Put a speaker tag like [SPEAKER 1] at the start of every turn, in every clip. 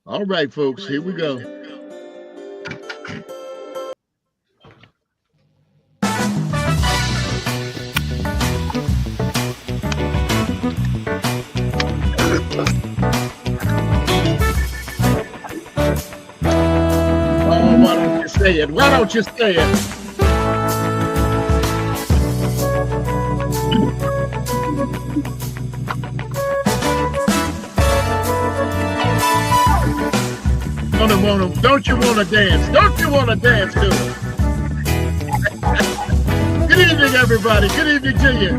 [SPEAKER 1] All right, folks, here we go. Oh, why don't you say it? Why don't you say it? Don't you want to dance? Don't you want to dance to it? Good evening, everybody. Good evening to you.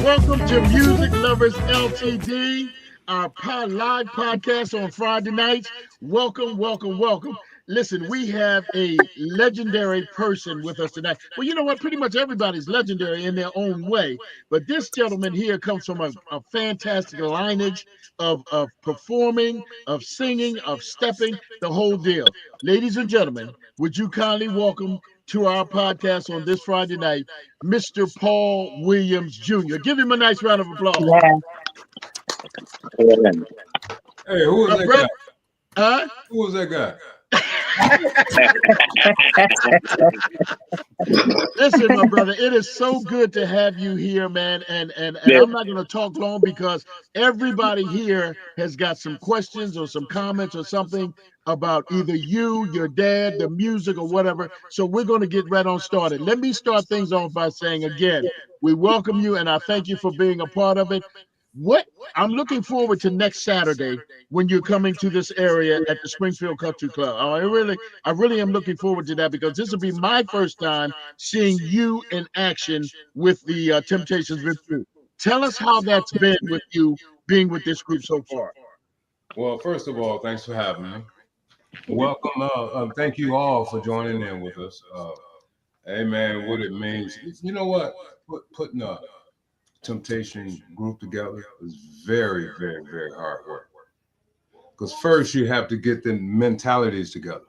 [SPEAKER 1] Welcome to Music Lovers LTD, our live podcast on Friday nights. Welcome, welcome, welcome. Listen, we have a legendary person with us tonight. Well, you know what? Pretty much everybody's legendary in their own way. But this gentleman here comes from a fantastic lineage of performing, of singing, of stepping, the whole deal. Ladies and gentlemen, would you kindly welcome to our podcast on this Friday night, Mr. Paul Williams Jr. Give him a nice round of applause.
[SPEAKER 2] Yeah.
[SPEAKER 3] Hey, who was that guy?
[SPEAKER 1] Huh?
[SPEAKER 3] Who was that guy?
[SPEAKER 1] Listen, my brother, it is so good to have you here, man. And I'm not going to talk long because everybody here has got some questions or some comments or something about either you, your dad, the music, or whatever. So we're going to get right on started. Let me start things off by saying again, we welcome you and I thank you for being a part of it. What I'm looking forward to next Saturday when you're coming to this area at the Springfield Country Club. I really am looking forward to that because this will be my first time seeing you in action with the Temptations Review. Tell us how that's been with you being with this group so far.
[SPEAKER 3] Well, first of all, thanks for having me. Welcome. Thank you all for joining in with us. Hey, man, what it means. You know what? Putting a Temptation group together is very, very, very hard work. Because first you have to get the mentalities together.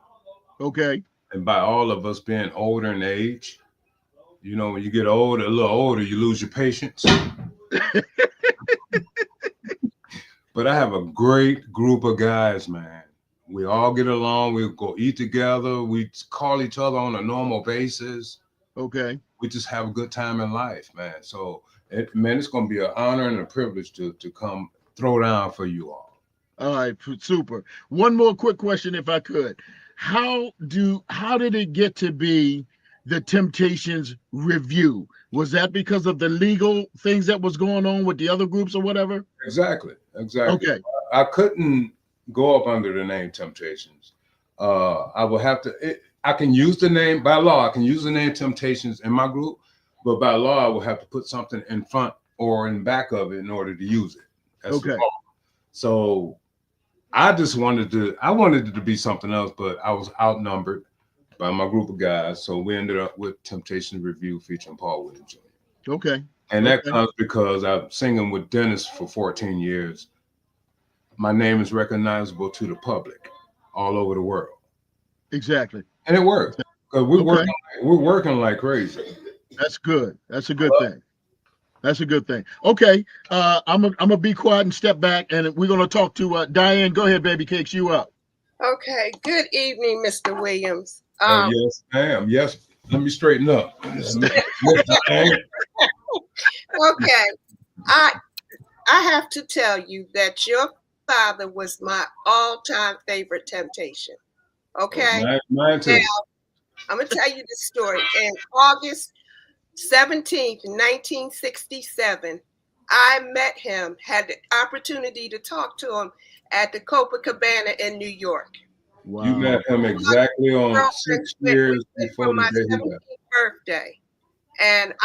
[SPEAKER 1] Okay.
[SPEAKER 3] And by all of us being older in age, you know, when you get older, a little older, you lose your patience. But I have a great group of guys, man. We all get along. We go eat together. We call each other on a normal basis.
[SPEAKER 1] Okay.
[SPEAKER 3] We just have a good time in life, man. So, it's going to be an honor and a privilege to come throw down for you all.
[SPEAKER 1] All right, super. One more quick question, if I could. How did it get to be the Temptations Review? Was that because of the legal things that was going on with the other groups or whatever?
[SPEAKER 3] Exactly.
[SPEAKER 1] Okay.
[SPEAKER 3] I couldn't go up under the name Temptations. I will have to. I can use the name by law. I can use the name Temptations in my group, but by law, I will have to put something in front or in back of it in order to use it. That's
[SPEAKER 1] okay.
[SPEAKER 3] Law. So I wanted it to be something else, but I was outnumbered by my group of guys. So we ended up with Temptation Review featuring Paul Williams Jr.
[SPEAKER 1] Okay.
[SPEAKER 3] And that comes because I'm singing with Dennis for 14 years. My name is recognizable to the public all over the world.
[SPEAKER 1] Exactly.
[SPEAKER 3] And it worked. Because we're working like crazy.
[SPEAKER 1] That's good. That's a good thing. That's a good thing. Okay. I'm gonna be quiet and step back, and we're gonna talk to Diane. Go ahead, baby cakes, you up.
[SPEAKER 4] Okay. Good evening, Mr. Williams.
[SPEAKER 3] Yes, ma'am. Yes. Let me straighten up.
[SPEAKER 4] Okay. I have to tell you that your father was my all-time favorite Temptation. Okay.
[SPEAKER 3] Mine too.
[SPEAKER 4] Now, I'm gonna tell you the story. In August 17th, 1967, I met him, had the opportunity to talk to him at the Copacabana in New York.
[SPEAKER 3] Wow. You met him exactly on 6 years before
[SPEAKER 4] my
[SPEAKER 3] the day he
[SPEAKER 4] 17th birthday. And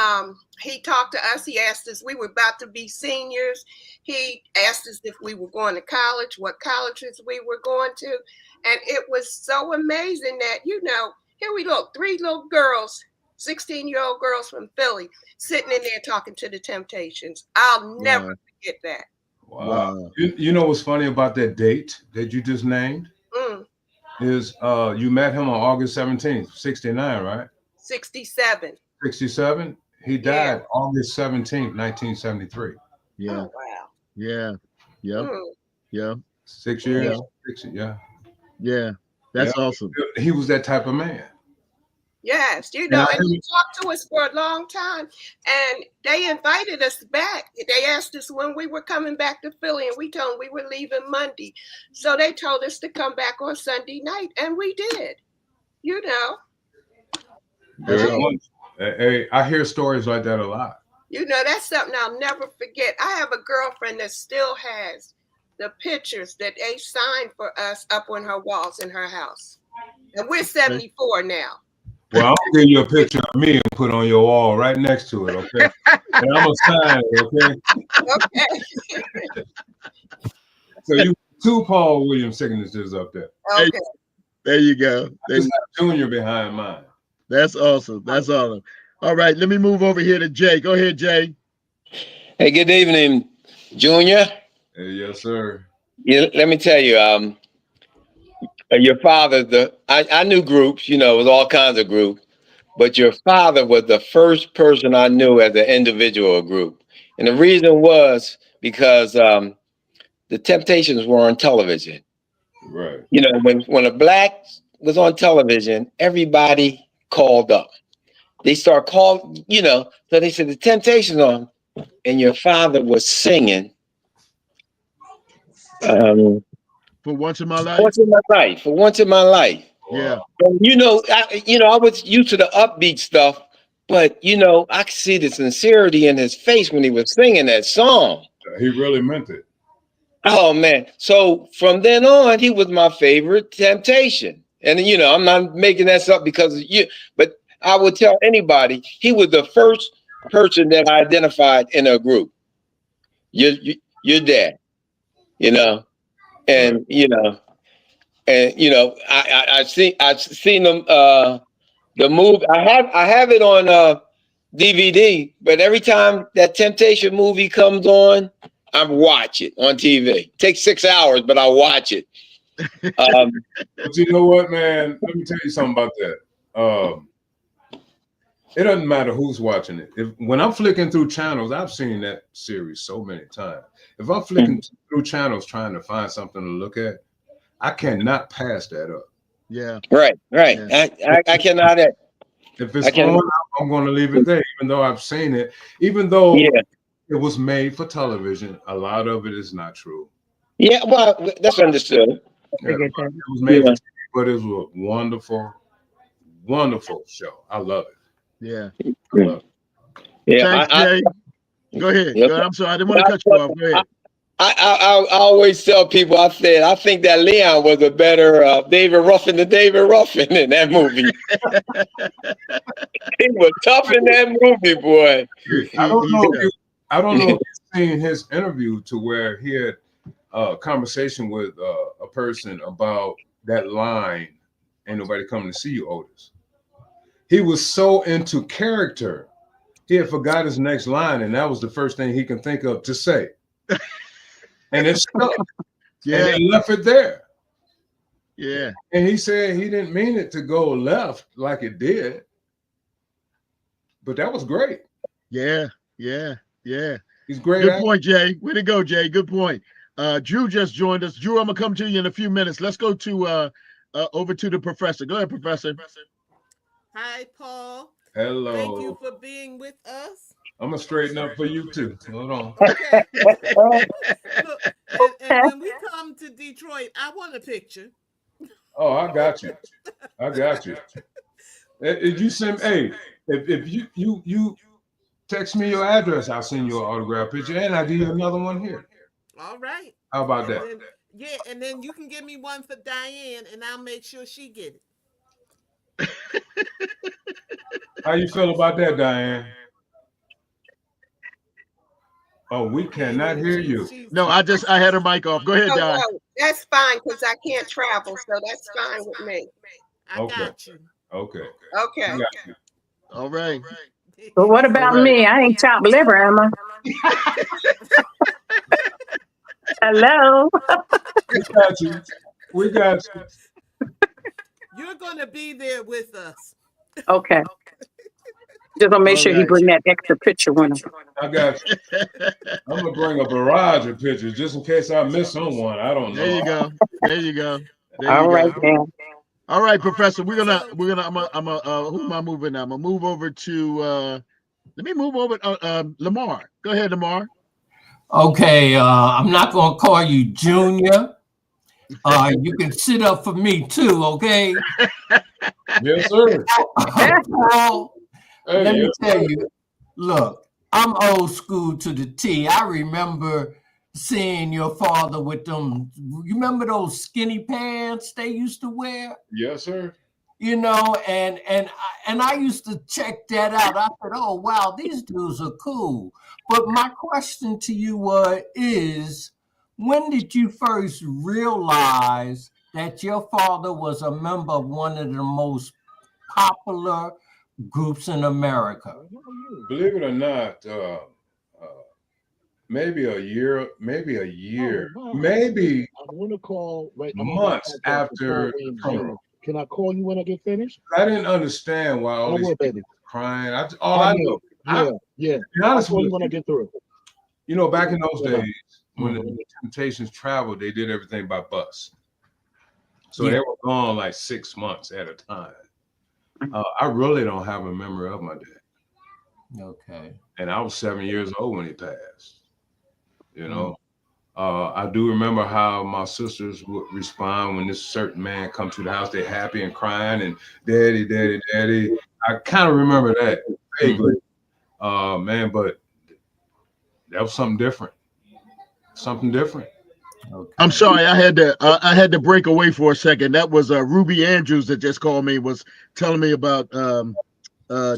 [SPEAKER 4] he talked to us. He asked us, we were about to be seniors. He asked us if we were going to college, what colleges we were going to. And it was so amazing that, here we look, 3 little girls, 16-year-old girls from Philly, sitting in there talking to the Temptations. I'll never forget that.
[SPEAKER 3] Wow. You know what's funny about that date that you just named? Is you met him on August 17th, 69, right?
[SPEAKER 4] 67.
[SPEAKER 3] 67? He died August 17th, 1973.
[SPEAKER 1] Yeah.
[SPEAKER 4] Oh, wow.
[SPEAKER 1] Yeah. Yeah. Yeah.
[SPEAKER 3] 6 years.
[SPEAKER 1] Yeah.
[SPEAKER 3] Yeah.
[SPEAKER 1] That's awesome.
[SPEAKER 3] He was that type of man.
[SPEAKER 4] Yes, you know, and he talked to us for a long time, and they invited us back. They asked us when we were coming back to Philly, and we told them we were leaving Monday. So they told us to come back on Sunday night, and we did. You know.
[SPEAKER 3] Hey, I hear stories like that a lot.
[SPEAKER 4] You know, that's something I'll never forget. I have a girlfriend that still has the pictures that they signed for us up on her walls in her house. And we're 74 now.
[SPEAKER 3] Well, I'll give you a picture of me and put on your wall right next to it, okay? And I'm gonna sign it, okay?
[SPEAKER 4] Okay.
[SPEAKER 3] So you 2 Paul Williams signatures up there.
[SPEAKER 4] Okay.
[SPEAKER 1] There you go.
[SPEAKER 3] There's Junior behind mine.
[SPEAKER 1] That's awesome. That's awesome. All right, let me move over here to Jay. Go ahead, Jay.
[SPEAKER 2] Hey, good evening, Junior.
[SPEAKER 3] Hey, yes, sir.
[SPEAKER 2] Yeah, let me tell you, your father, I knew groups, you know, it was all kinds of groups, but your father was the first person I knew as an individual group. And the reason was because the Temptations were on television.
[SPEAKER 3] Right.
[SPEAKER 2] You know, when a black was on television, everybody called up. They start calling, you know, so they said the Temptations on, and your father was singing.
[SPEAKER 1] For once in my life.
[SPEAKER 2] For once in my life.
[SPEAKER 1] Yeah.
[SPEAKER 2] And, you know, I was used to the upbeat stuff, but you know, I could see the sincerity in his face when he was singing that song.
[SPEAKER 3] He really meant it.
[SPEAKER 2] Oh man! So from then on, he was my favorite Temptation, and you know, I'm not making that up because of you, but I would tell anybody he was the first person that I identified in a group. Your dad, you know. And you know, I've seen them. The movie I have it on DVD, but every time that Temptation movie comes on, I watch it on TV. It takes 6 hours, but I watch it.
[SPEAKER 3] But you know what, man? Let me tell you something about that. It doesn't matter who's watching it. When I'm flicking through channels, I've seen that series so many times. If I'm flicking through channels trying to find something to look at, I cannot pass that up.
[SPEAKER 1] Yeah.
[SPEAKER 2] Right. Yeah. I cannot.
[SPEAKER 3] If it's on, I'm going to leave it there, even though I've seen it. Even though it was made for television, a lot of it is not true.
[SPEAKER 2] Yeah, well, that's understood.
[SPEAKER 3] Yeah, it was made for TV, but it was a wonderful, wonderful show. I love it.
[SPEAKER 1] Yeah.
[SPEAKER 3] I love it.
[SPEAKER 2] Yeah.
[SPEAKER 1] Thanks, Jay. Go ahead. Go ahead. I'm sorry. I didn't want to cut you off. Go ahead.
[SPEAKER 2] I always tell people, I think that Leon was a better David Ruffin than David Ruffin in that movie. He was tough in that movie, boy.
[SPEAKER 3] I don't know if you've seen his interview to where he had a conversation with a person about that line, "Ain't nobody coming to see you, Otis." He was so into character, he had forgot his next line, and that was the first thing he can think of to say. And it stuck. Yeah. And they left it there.
[SPEAKER 1] Yeah.
[SPEAKER 3] And he said he didn't mean it to go left like it did. But that was great.
[SPEAKER 1] Yeah.
[SPEAKER 3] He's great.
[SPEAKER 1] Good point, Jay. Way to go, Jay. Good point. Drew just joined us. Drew, I'm gonna come to you in a few minutes. Let's go to over to the professor. Go ahead, Professor.
[SPEAKER 5] Hi, Paul.
[SPEAKER 3] Hello.
[SPEAKER 5] Thank you for being with us.
[SPEAKER 3] I'm gonna straighten up for you too. Hold on.
[SPEAKER 5] Okay. Look, and when we come to Detroit, I want a picture.
[SPEAKER 3] Oh, I got you. If you send, if you text me your address, I'll send you an autograph picture, and I'll give you another one here.
[SPEAKER 5] All right.
[SPEAKER 3] How about that?
[SPEAKER 5] And then you can give me one for Diane, and I'll make sure she get it.
[SPEAKER 3] How you feel about that, Diane? Oh, we cannot hear you.
[SPEAKER 1] No, I had her mic off. Go ahead, Diane.
[SPEAKER 4] No, that's fine because I can't travel, so that's fine with me.
[SPEAKER 5] I got you.
[SPEAKER 3] Okay.
[SPEAKER 1] All right.
[SPEAKER 6] But what about me? I ain't chopped liver, am I? Hello.
[SPEAKER 3] We got you.
[SPEAKER 5] You're going to be there with us.
[SPEAKER 6] Okay. Just gonna make
[SPEAKER 1] All
[SPEAKER 6] sure he
[SPEAKER 1] right.
[SPEAKER 6] bring that extra picture with him.
[SPEAKER 3] I got you. I'm gonna bring a barrage of pictures just in case I miss someone. I don't know.
[SPEAKER 1] There you go. There you go. There
[SPEAKER 6] All
[SPEAKER 1] you
[SPEAKER 6] right,
[SPEAKER 1] go.
[SPEAKER 6] then.
[SPEAKER 1] All right, Professor. Who am I moving now? I'm gonna move over to let me move over Lamar. Go ahead, Lamar.
[SPEAKER 7] Okay, I'm not gonna call you Junior. You can sit up for me too, okay?
[SPEAKER 3] Yes, sir.
[SPEAKER 7] Paul,
[SPEAKER 3] Hey,
[SPEAKER 7] let me
[SPEAKER 3] yes,
[SPEAKER 7] tell
[SPEAKER 3] sir.
[SPEAKER 7] you, look, I'm old school to the T. I remember seeing your father with them. You remember those skinny pants they used to wear?
[SPEAKER 3] Yes, sir.
[SPEAKER 7] You know, and I used to check that out. I said, "Oh wow, these dudes are cool." But my question to you is, when did you first realize that your father was a member of one of the most popular groups in America?
[SPEAKER 3] Believe it or not, maybe a year, maybe
[SPEAKER 1] I'm gonna call
[SPEAKER 3] months after the funeral.
[SPEAKER 1] Can I call you when I get finished?
[SPEAKER 3] I didn't understand why all these people were crying. All
[SPEAKER 1] I
[SPEAKER 3] I
[SPEAKER 1] know.
[SPEAKER 3] knew,
[SPEAKER 1] Yeah.
[SPEAKER 3] to be honest with
[SPEAKER 1] when I
[SPEAKER 3] you,
[SPEAKER 1] get through.
[SPEAKER 3] you know, back in those days when
[SPEAKER 7] Mhm.
[SPEAKER 3] the Temptations traveled, they did everything by bus. So
[SPEAKER 7] Yeah.
[SPEAKER 3] they were gone like 6 months at a time. I really don't have a memory of my dad.
[SPEAKER 7] Okay.
[SPEAKER 3] And I was 7 years old when he passed. You know, I do remember how my sisters would respond when this certain man come to the house. They're happy and crying and daddy, daddy, daddy. I kind of remember that vaguely, man. But that was something different. Something different.
[SPEAKER 7] Okay.
[SPEAKER 1] I'm sorry, I had to break away for a second. That was Ruby Andrews that just called me, was telling me about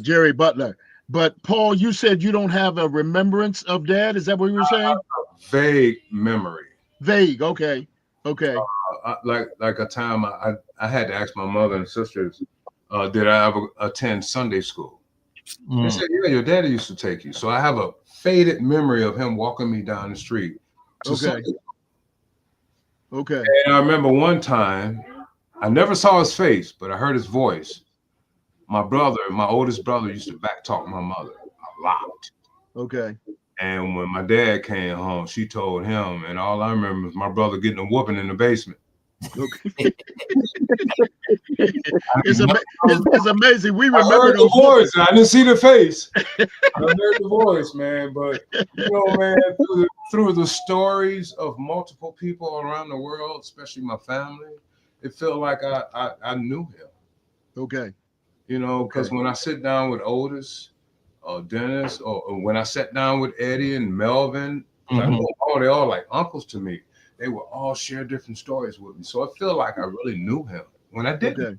[SPEAKER 1] Jerry Butler. But Paul, you said you don't have a remembrance of Dad. Is that what you were saying?
[SPEAKER 3] Vague memory.
[SPEAKER 1] Vague. Okay. Okay.
[SPEAKER 3] Like a time I had to ask my mother and sisters, did I ever attend Sunday school? They said, yeah, your daddy used to take you. So I have a faded memory of him walking me down the street to Sunday school.
[SPEAKER 1] Okay.
[SPEAKER 3] And I remember one time, I never saw his face, but I heard his voice. My oldest brother, used to backtalk my mother a lot.
[SPEAKER 1] Okay.
[SPEAKER 3] And when my dad came home, she told him, and all I remember is my brother getting a whooping in the basement.
[SPEAKER 1] Okay. It's amazing. We remember
[SPEAKER 3] I heard
[SPEAKER 1] those
[SPEAKER 3] the voice. I didn't see the face. I heard the voice, man. But you know, man, through the stories of multiple people around the world, especially my family, it felt like I knew him.
[SPEAKER 1] Okay.
[SPEAKER 3] You know, because when I sit down with Otis or Dennis, or when I sat down with Eddie and Melvin, I know they all like uncles to me. They would all share different stories with me. So I feel like I really knew him when I didn't.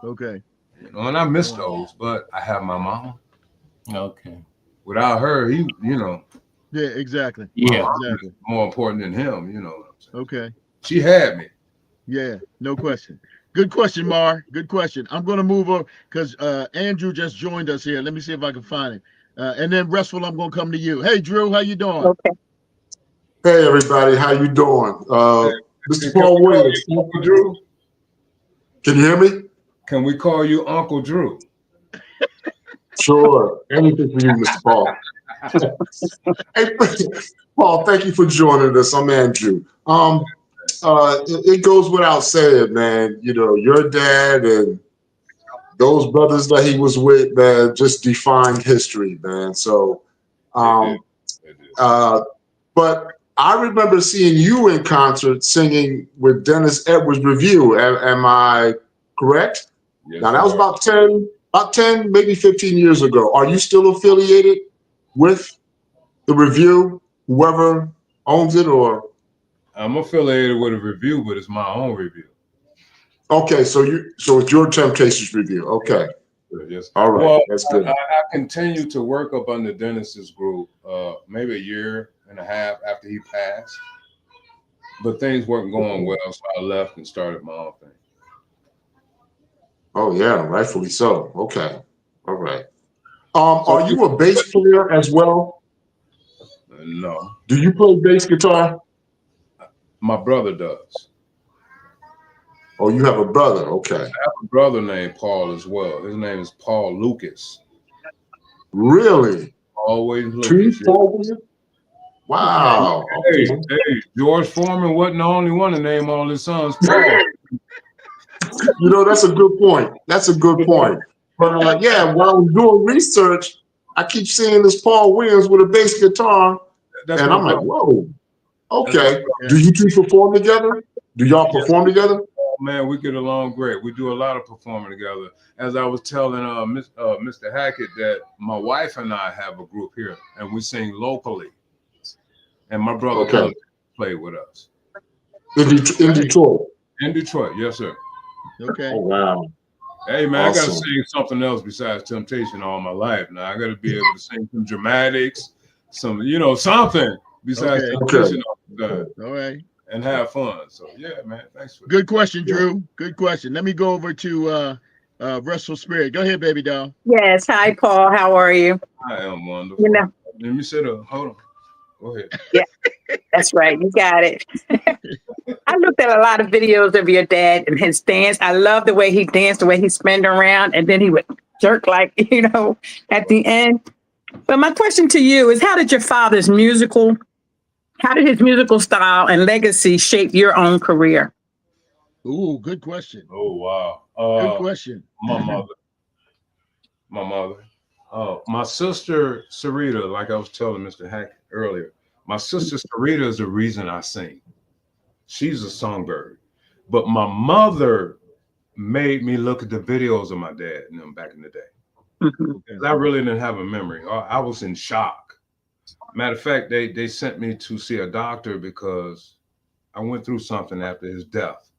[SPEAKER 1] Okay.
[SPEAKER 3] You know, and I miss those, but I have my mama.
[SPEAKER 7] Okay.
[SPEAKER 3] Without her, he, you know.
[SPEAKER 1] Yeah, exactly.
[SPEAKER 7] Yeah.
[SPEAKER 1] Exactly.
[SPEAKER 3] More important than him, you know what I'm saying?
[SPEAKER 1] Okay.
[SPEAKER 3] She had me.
[SPEAKER 1] Yeah, no question. Good question, Mar. Good question. I'm going to move over because Andrew just joined us here. Let me see if I can find him. And then Restful, I'm going to come to you. Hey, Drew, how you doing?
[SPEAKER 6] Okay.
[SPEAKER 8] Hey, everybody. How you doing? Mr. Paul Williams.
[SPEAKER 3] Uncle Drew?
[SPEAKER 8] Can you hear me?
[SPEAKER 3] Can we call you Uncle Drew?
[SPEAKER 8] Sure. Anything for you, Mr. Paul. Hey, Paul, thank you for joining us. I'm Andrew. It goes without saying, man, you know, your dad and those brothers that he was with, man, just defined history, man. So, but I remember seeing you in concert singing with Dennis Edwards Review. Am I correct?
[SPEAKER 3] Yes,
[SPEAKER 8] now, that was about 10, maybe 15 years ago. Are you still affiliated with the Review, whoever owns it, or?
[SPEAKER 3] I'm affiliated with a Review, but it's my own Review.
[SPEAKER 8] Okay, so it's your Temptations Review. Okay.
[SPEAKER 3] Yes.
[SPEAKER 8] All right.
[SPEAKER 3] Well,
[SPEAKER 8] that's good.
[SPEAKER 3] I continue to work up under Dennis's group, maybe a year and a half after he passed, but things weren't going well, so I left and started my own thing.
[SPEAKER 8] Oh yeah, rightfully so. Okay. All right. Are you a bass player as well?
[SPEAKER 3] No.
[SPEAKER 8] Do you play bass guitar?
[SPEAKER 3] My brother does.
[SPEAKER 8] Oh, you have a brother. Okay.
[SPEAKER 3] I have a brother named Paul as well. His name is Paul Lucas.
[SPEAKER 8] Really?
[SPEAKER 3] Always
[SPEAKER 8] Two
[SPEAKER 3] Lucas.
[SPEAKER 8] Paul Williams? Wow.
[SPEAKER 3] Hey,
[SPEAKER 8] Okay.
[SPEAKER 3] hey, George Foreman wasn't the only one to name all his sons Paul.
[SPEAKER 8] You know, that's a good point. That's a good point. But yeah, while I was doing research, I keep seeing this Paul Williams with a bass guitar,
[SPEAKER 3] That's
[SPEAKER 8] and
[SPEAKER 3] my
[SPEAKER 8] I'm like,
[SPEAKER 3] brother.
[SPEAKER 8] whoa. Okay.
[SPEAKER 1] Yeah.
[SPEAKER 8] Do you two perform together? Do y'all perform together?
[SPEAKER 3] Man, we get along great. We do a lot of performing together. As I was telling Mr. Hackett that my wife and I have a group here, and we sing locally. And my brother comes to play with us.
[SPEAKER 8] In Detroit?
[SPEAKER 3] In Detroit, yes, sir.
[SPEAKER 1] Okay.
[SPEAKER 8] Oh, wow.
[SPEAKER 3] Hey, man,
[SPEAKER 8] Awesome.
[SPEAKER 3] I got to sing something else besides Temptation all my life. Now, I got to be able to sing some dramatics, some, something besides Temptation all the time.
[SPEAKER 1] All right.
[SPEAKER 3] And have fun. So, yeah, man, thanks for
[SPEAKER 1] Good question, Drew. Good question. Let me go over to Restful Spirit. Go ahead, baby doll.
[SPEAKER 6] Yes. Hi, Paul. How are you?
[SPEAKER 3] I am wonderful.
[SPEAKER 6] You know,
[SPEAKER 3] Let me sit up. Hold on. Go ahead.
[SPEAKER 6] yeah, that's right. You got it. I looked at a lot of videos of your dad and his dance. I love the way he danced, the way he spun around, and then he would jerk like, at the end. But my question to you is, how did his musical style and legacy shape your own career?
[SPEAKER 1] Ooh, good question.
[SPEAKER 3] Oh, wow.
[SPEAKER 1] Good question.
[SPEAKER 3] My mother. My sister, Sarita, like I was telling Mr. Hack earlier, my sister Sarita is the reason I sing. She's a songbird. But my mother made me look at the videos of my dad and them back in the day. Because I really didn't have a memory. I was in shock. Matter of fact, they sent me to see a doctor because I went through something after his death.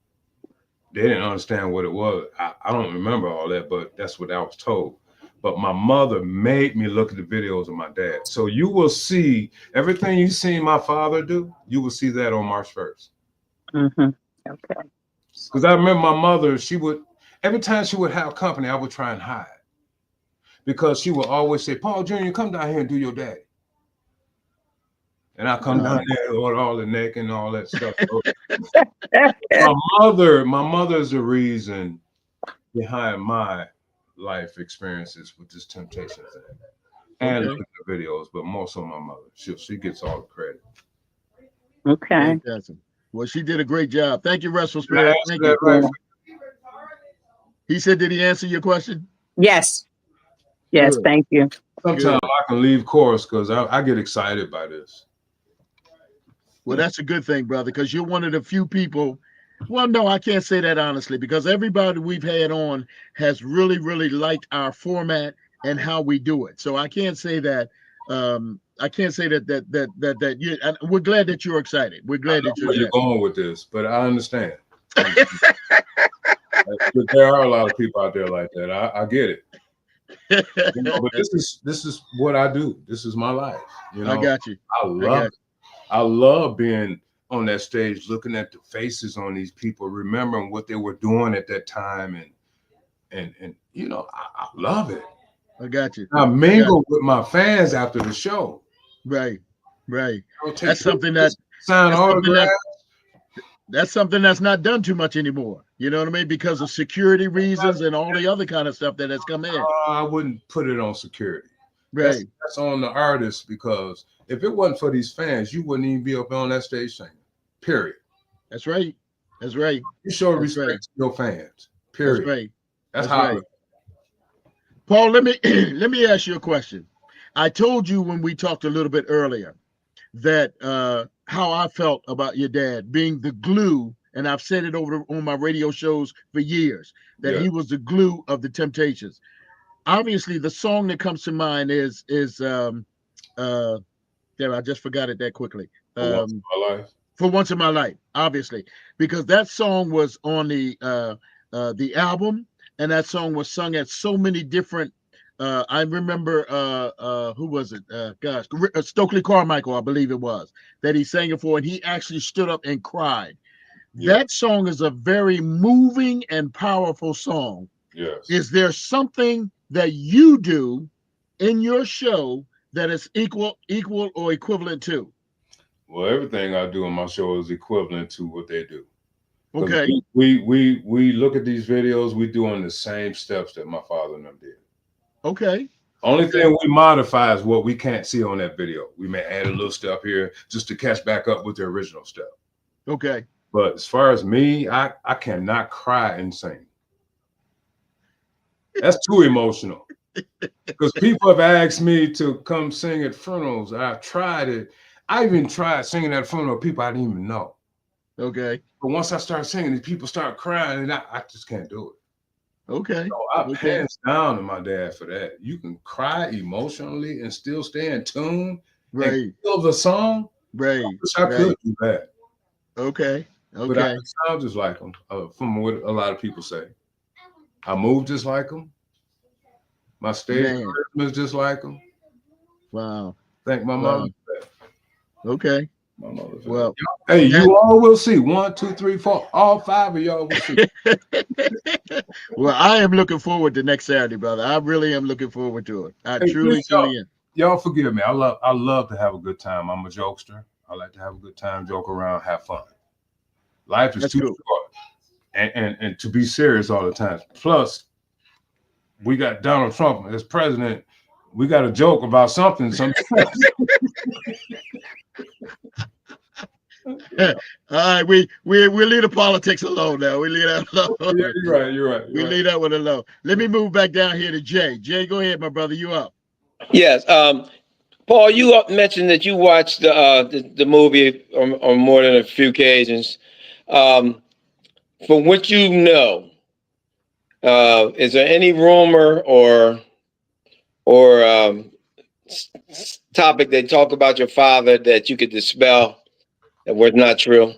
[SPEAKER 3] They didn't understand what it was. I don't remember all that, but that's what I was told. But my mother made me look at the videos of my dad. So you will see everything you seen my father do, you will see that on March 1st.
[SPEAKER 6] Okay.
[SPEAKER 3] Because I remember my mother, every time she would have company, I would try and hide. Because she would always say, Paul Jr., come down here and do your daddy. And I come down there with all the neck and all that stuff. My mother's the reason behind my life experiences with this Temptation thing. And look at the videos, but more so my mother. She gets all the credit.
[SPEAKER 6] Okay.
[SPEAKER 1] Well, she did a great job. Thank you, Restful Spirit. Thank you.
[SPEAKER 3] Right.
[SPEAKER 1] He said, did he answer your question?
[SPEAKER 6] Yes. Yes,
[SPEAKER 1] Good.
[SPEAKER 6] thank you.
[SPEAKER 3] Sometimes I can leave course because I get excited by this.
[SPEAKER 1] Well, that's a good thing, brother, because you're one of the few people. Well, no, I can't say that honestly, because everybody we've had on has really, really liked our format and how we do it. So I can't say that. I can't say that you. And we're glad that you're excited. We're glad that
[SPEAKER 3] you're going with this, but I understand. There are a lot of people out there like that. I get it. But this is what I do. This is my life.
[SPEAKER 1] I got you.
[SPEAKER 3] I love being on that stage, looking at the faces on these people, remembering what they were doing at that time, and I love it.
[SPEAKER 1] I got you.
[SPEAKER 3] I mingle with my fans after the show.
[SPEAKER 1] Right.
[SPEAKER 3] That's something that sign autographs.
[SPEAKER 1] That's something that's not done too much anymore. You know what I mean? Because of security reasons and all the other kind of stuff that has come in.
[SPEAKER 3] I wouldn't put it on security.
[SPEAKER 1] Right.
[SPEAKER 3] That's on the artist, because if it wasn't for these fans, you wouldn't even be up on that stage singing. Period.
[SPEAKER 1] That's right.
[SPEAKER 3] You show respect to your fans. Period.
[SPEAKER 1] That's right.
[SPEAKER 3] That's how.
[SPEAKER 1] Paul, let me ask you a question. I told you when we talked a little bit earlier that how I felt about your dad being the glue, and I've said it on my radio shows for years, that he was the glue of the Temptations. Obviously, the song that comes to mind is I just forgot it that quickly. For Once in My Life, obviously, because that song was on the album, and that song was sung at so many different. I remember who was it? Stokely Carmichael, I believe it was, that he sang it for, and he actually stood up and cried. That song is a very moving and powerful song.
[SPEAKER 3] Yes.
[SPEAKER 1] Is there something that you do in your show that is equal or equivalent to?
[SPEAKER 3] Well, everything I do in my show is equivalent to what they do.
[SPEAKER 1] Okay.
[SPEAKER 3] We look at these videos, we doing the same steps that my father and them did.
[SPEAKER 1] Okay.
[SPEAKER 3] Only thing we modify is what we can't see on that video. We may add a little step here just to catch back up with the original step.
[SPEAKER 1] Okay.
[SPEAKER 3] But as far as me, I cannot cry and sing. That's too emotional. Because people have asked me to come sing at funerals. I've tried it. I even tried singing at a funeral of people I didn't even know.
[SPEAKER 1] Okay.
[SPEAKER 3] But once I start singing, these people start crying, and I just can't do it.
[SPEAKER 1] Okay.
[SPEAKER 3] So I hands down to my dad for that. You can cry emotionally and still stay in tune.
[SPEAKER 1] Right.
[SPEAKER 3] And feel the song.
[SPEAKER 1] Right.
[SPEAKER 3] I wish I could do that.
[SPEAKER 1] Okay.
[SPEAKER 3] But
[SPEAKER 1] Okay.
[SPEAKER 3] I sound just like them, from what a lot of people say. I move just like them. My stage charisma is just like them.
[SPEAKER 1] Wow.
[SPEAKER 3] Thank my mother for that.
[SPEAKER 1] Okay.
[SPEAKER 3] My mother for
[SPEAKER 1] Well,
[SPEAKER 3] that. Hey, you all will see. 1, 2, 3, 4. All 5 of y'all will see.
[SPEAKER 1] Well, I am looking forward to next Saturday, brother. I really am looking forward to it. I truly am.
[SPEAKER 3] Y'all forgive me. I love to have a good time. I'm a jokester. I like to have a good time, joke around, have fun. Life is too short. And to be serious all the time. Plus, we got Donald Trump as president. We got to joke about something sometimes.
[SPEAKER 1] All right, we leave the politics alone now. We leave that alone.
[SPEAKER 3] Yeah, you're right.
[SPEAKER 1] We leave that one alone. Let me move back down here to Jay. Jay, go ahead, my brother. You up?
[SPEAKER 2] Yes. Paul, you mentioned that you watched the movie on more than a few occasions. From what you know, is there any rumor or topic they talk about your father that you could dispel that was not true?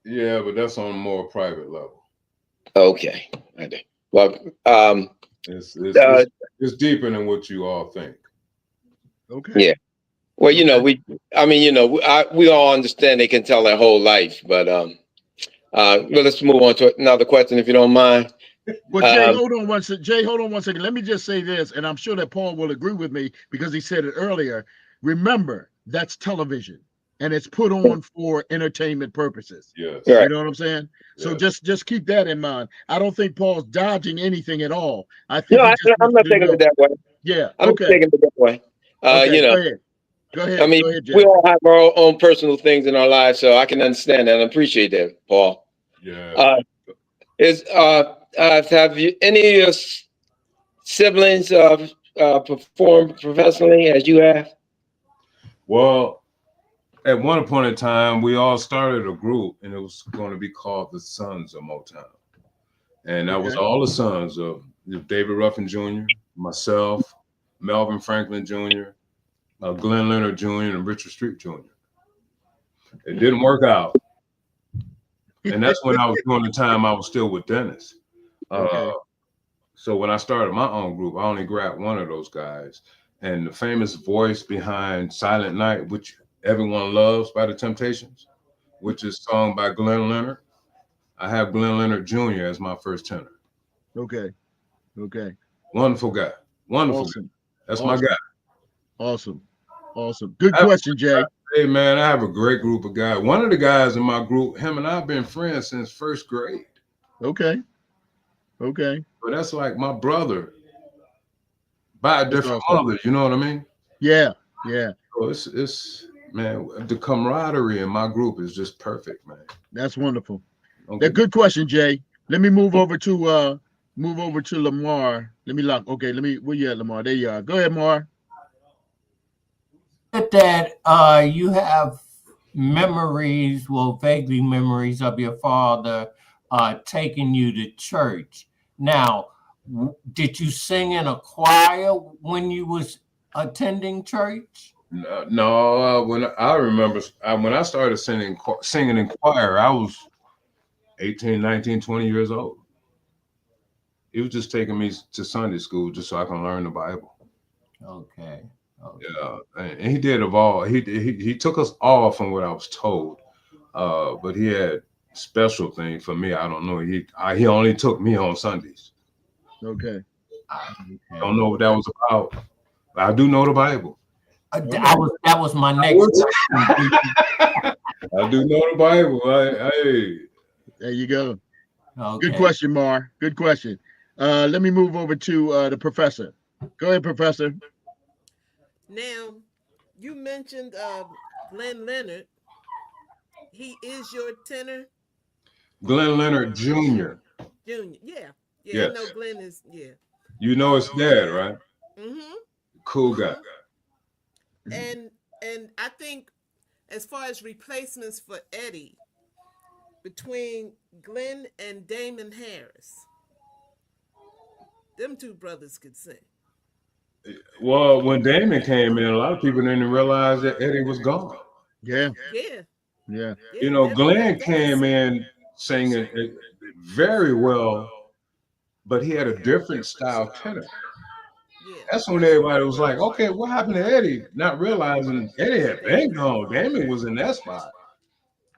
[SPEAKER 3] Yeah, but that's on a more private level.
[SPEAKER 2] Okay. Well,
[SPEAKER 3] it's deeper than what you all think.
[SPEAKER 1] Okay.
[SPEAKER 2] Yeah. Well, we all understand they can tell their whole life, but well, let's move on to another question if you don't mind.
[SPEAKER 1] Well, Jay, hold on one second. Jay, hold on one second. Let me just say this, and I'm sure that Paul will agree with me because he said it earlier. Remember, that's television, and it's put on for entertainment purposes.
[SPEAKER 3] Yes.
[SPEAKER 1] You know what I'm saying?
[SPEAKER 3] Yes.
[SPEAKER 1] So just keep that in mind. I don't think Paul's dodging anything at all. I think
[SPEAKER 2] I'm not taking it that way.
[SPEAKER 1] Yeah.
[SPEAKER 2] I'm not taking it that way.
[SPEAKER 1] Okay, Go ahead.
[SPEAKER 2] I mean,
[SPEAKER 1] go ahead, Jay.
[SPEAKER 2] we all have our own personal things in our lives, so I can understand that and appreciate that, Paul.
[SPEAKER 3] Yeah.
[SPEAKER 2] Have you any of your siblings performed professionally as you have?
[SPEAKER 3] Well, at one point in time, we all started a group, and it was going to be called the Sons of Motown, and that was all the sons of David Ruffin Jr., myself, Melvin Franklin Jr., Glenn Leonard Jr., and Richard Street Jr. It didn't work out. And that's when I was during the time I was still with Dennis. So when I started my own group, I only grabbed one of those guys. And the famous voice behind Silent Night, which everyone loves by the Temptations, which is sung by Glenn Leonard. I have Glenn Leonard Jr. as my first tenor.
[SPEAKER 1] Okay.
[SPEAKER 3] Wonderful guy. Wonderful guy. That's my guy.
[SPEAKER 1] Awesome. Good question, Jay.
[SPEAKER 3] Hey, man, I have a great group of guys. One of the guys in my group, him and I have been friends since first grade.
[SPEAKER 1] Okay.
[SPEAKER 3] But that's like my brother by a different mother, you know what I mean?
[SPEAKER 1] Yeah.
[SPEAKER 3] So it's man, the camaraderie in my group is just perfect, man.
[SPEAKER 1] That's wonderful.
[SPEAKER 3] Okay.
[SPEAKER 1] That good question, Jay. Let me move over to Lamar. Where you at, Lamar? There you are. Go ahead, Lamar.
[SPEAKER 7] That you have memories, vaguely memories of your father taking you to church. Now, did you sing in a choir when you was attending church?
[SPEAKER 3] No, when I started singing in choir, I was 18, 19, 20 years old. He was just taking me to Sunday school just so I can learn the Bible.
[SPEAKER 7] Okay.
[SPEAKER 3] Yeah, and he did evolve. He took us all from what I was told, but he had special thing for me. I don't know. He only took me on Sundays.
[SPEAKER 1] Okay.
[SPEAKER 3] I don't know what that was about. But I do know the Bible.
[SPEAKER 7] That was my next question.
[SPEAKER 3] I do know the Bible. Hey.
[SPEAKER 1] There you go.
[SPEAKER 7] Okay.
[SPEAKER 1] Good question, Mar. Good question. Let me move over to the professor. Go ahead, Professor.
[SPEAKER 5] Now, you mentioned Glenn Leonard. He is your tenor?
[SPEAKER 3] Glenn Leonard Jr.
[SPEAKER 5] Junior. Yeah. Yeah,
[SPEAKER 3] Yes.
[SPEAKER 5] I know Glenn is, yeah.
[SPEAKER 3] You know his dad, right?
[SPEAKER 5] Mm-hmm.
[SPEAKER 3] Cool guy.
[SPEAKER 5] And I think as far as replacements for Eddie, between Glenn and Damon Harris, them two brothers could sing.
[SPEAKER 3] Well, when Damon came in, a lot of people didn't realize that Eddie was gone.
[SPEAKER 1] Yeah.
[SPEAKER 5] Yeah.
[SPEAKER 1] Yeah.
[SPEAKER 3] You know, Glenn came in singing very well, but he had a different style tenor.
[SPEAKER 5] Yeah.
[SPEAKER 3] That's when everybody was like, okay, what happened to Eddie? Not realizing Eddie had been gone. Damon was in that spot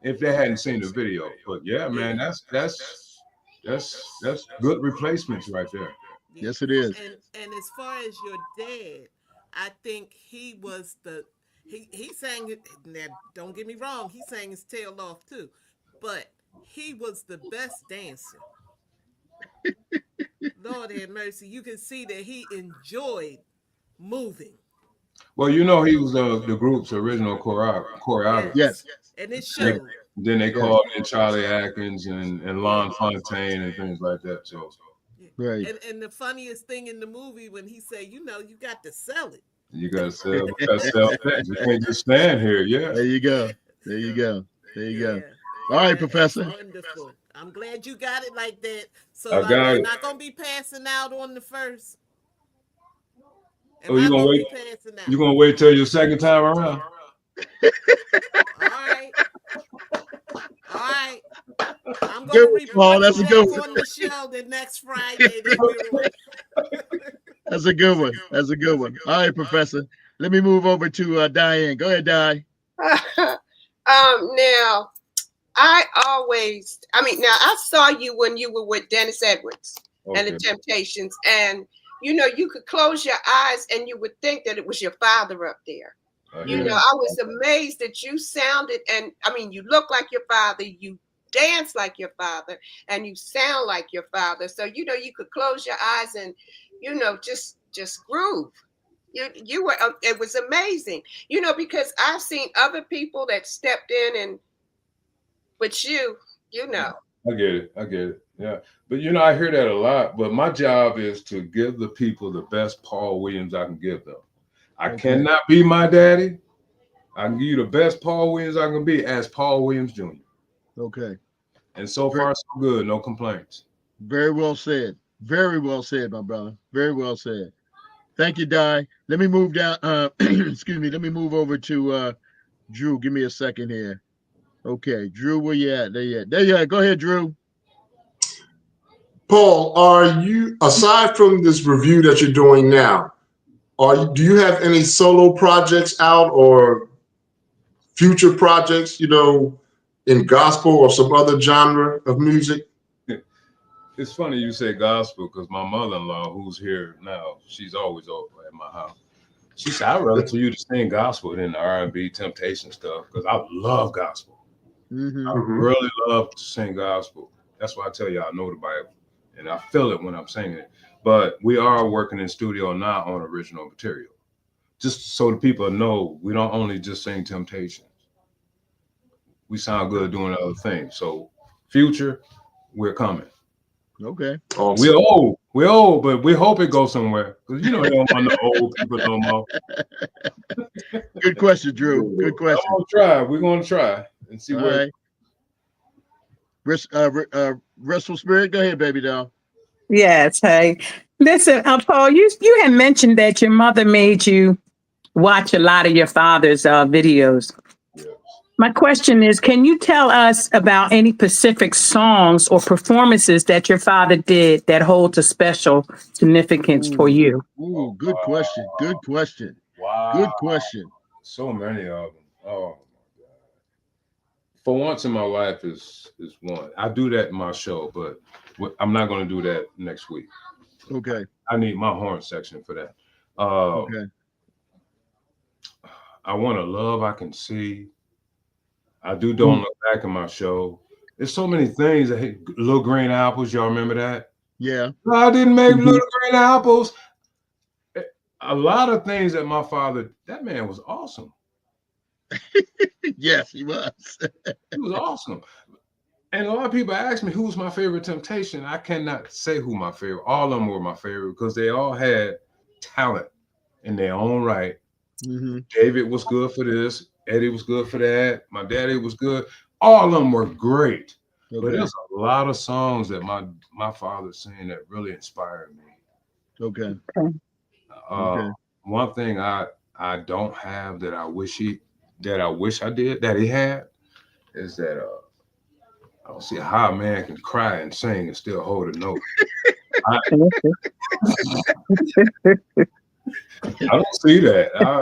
[SPEAKER 3] if they hadn't seen the video. But yeah, man, that's good replacements right there.
[SPEAKER 1] Yes, it is.
[SPEAKER 5] And as far as your dad, I think he was he sang it. Now, don't get me wrong, he sang his tail off too, but he was the best dancer. Lord have mercy. You can see that he enjoyed moving.
[SPEAKER 3] Well, you know, he was the group's original choreographer.
[SPEAKER 1] Yes.
[SPEAKER 5] And it showed.
[SPEAKER 3] Then they called in Charlie Atkins and Lon Fontaine and things like that. So,
[SPEAKER 1] right.
[SPEAKER 5] And the funniest thing in the movie when he said, you know, you got to sell it.
[SPEAKER 3] You got to sell things. You can't just stand here. Yeah.
[SPEAKER 1] There you go. There you go. There you go. All right, Professor.
[SPEAKER 5] Wonderful. I'm glad you got it like that. So
[SPEAKER 3] I'm
[SPEAKER 5] not going to be passing out on the first.
[SPEAKER 3] Oh, you gonna wait? You gonna wait till your second time around?
[SPEAKER 5] All right. I'm gonna report
[SPEAKER 1] that's a good one.
[SPEAKER 5] on the show the next Friday.
[SPEAKER 1] That's a good one. That's a good one. All right, Professor. Let me move over to Diane. Go ahead, Di.
[SPEAKER 4] Now, I saw you when you were with Dennis Edwards and the Temptations, and you know, you could close your eyes and you would think that it was your father up there. You know, I was amazed that you sounded, and I mean, you look like your father, you dance like your father, and you sound like your father. So, you know, you could close your eyes and, you know, just groove. You were, it was amazing, you know, because I've seen other people that stepped in but you know.
[SPEAKER 3] I get it. Yeah. But, you know, I hear that a lot, but my job is to give the people the best Paul Williams I can give them. I cannot be my daddy. I can give you the best Paul Williams I can be as Paul Williams Jr.
[SPEAKER 1] Okay.
[SPEAKER 3] And so far, so good. No complaints.
[SPEAKER 1] Very well said. Very well said, my brother. Very well said. Thank you, Di. Let me move down. Excuse me. Let me move over to Drew. Give me a second here. Okay, Drew, where you at? There you at. There you are. Go ahead, Drew.
[SPEAKER 8] Paul, are you, aside from this review that you're doing now, do you have any solo projects out or future projects, you know, in gospel or some other genre of music?
[SPEAKER 3] It's funny you say gospel because my mother-in-law, who's here now, she's always over at my house. She said, I'd rather for you to sing gospel than the R&B Temptation stuff because I love gospel. I really love to sing gospel. That's why I tell you I know the Bible and I feel it when I'm singing it. But we are working in studio now on original material. Just so the people know, we don't only just sing Temptations. We sound good doing other things. So future, we're coming.
[SPEAKER 1] Okay.
[SPEAKER 8] Awesome.
[SPEAKER 3] We're old, but we hope it goes somewhere. Because you know they don't want no old people no more.
[SPEAKER 1] Good question, Drew. Good question.
[SPEAKER 3] We're gonna try and see where.
[SPEAKER 1] Right. Restful Spirit, go ahead, baby doll.
[SPEAKER 6] Yes. Hey, listen, Paul, you had mentioned that your mother made you watch a lot of your father's videos.
[SPEAKER 3] Yes.
[SPEAKER 6] My question is, can you tell us about any specific songs or performances that your father did that hold a special significance for you?
[SPEAKER 1] Ooh, good question. Good question.
[SPEAKER 3] Wow.
[SPEAKER 1] Good question.
[SPEAKER 3] So many of them. Oh my God. For Once in My Life is one. I do that in my show, but I'm not going to do that next week.
[SPEAKER 1] Okay.
[SPEAKER 3] I need my horn section for that.
[SPEAKER 1] Okay.
[SPEAKER 3] I Want a Love I Can See. I Don't Look Back in my show. There's so many things. Little Green Apples, y'all remember that?
[SPEAKER 1] Yeah.
[SPEAKER 3] I didn't make little green apples. a lot of things that my father, that man was awesome.
[SPEAKER 1] Yes, he was.
[SPEAKER 3] He was awesome. And a lot of people ask me who's my favorite Temptation. I cannot say who my favorite. All of them were my favorite because they all had talent in their own right.
[SPEAKER 1] Mm-hmm.
[SPEAKER 3] David was good for this. Eddie was good for that. My daddy was good. All of them were great.
[SPEAKER 1] Okay.
[SPEAKER 3] But there's a lot of songs that my father sang that really inspired me.
[SPEAKER 1] Okay.
[SPEAKER 3] Okay. One thing I don't have that I wish I did that he had is that I don't see how a man can cry and sing and still hold a note. I don't see that. I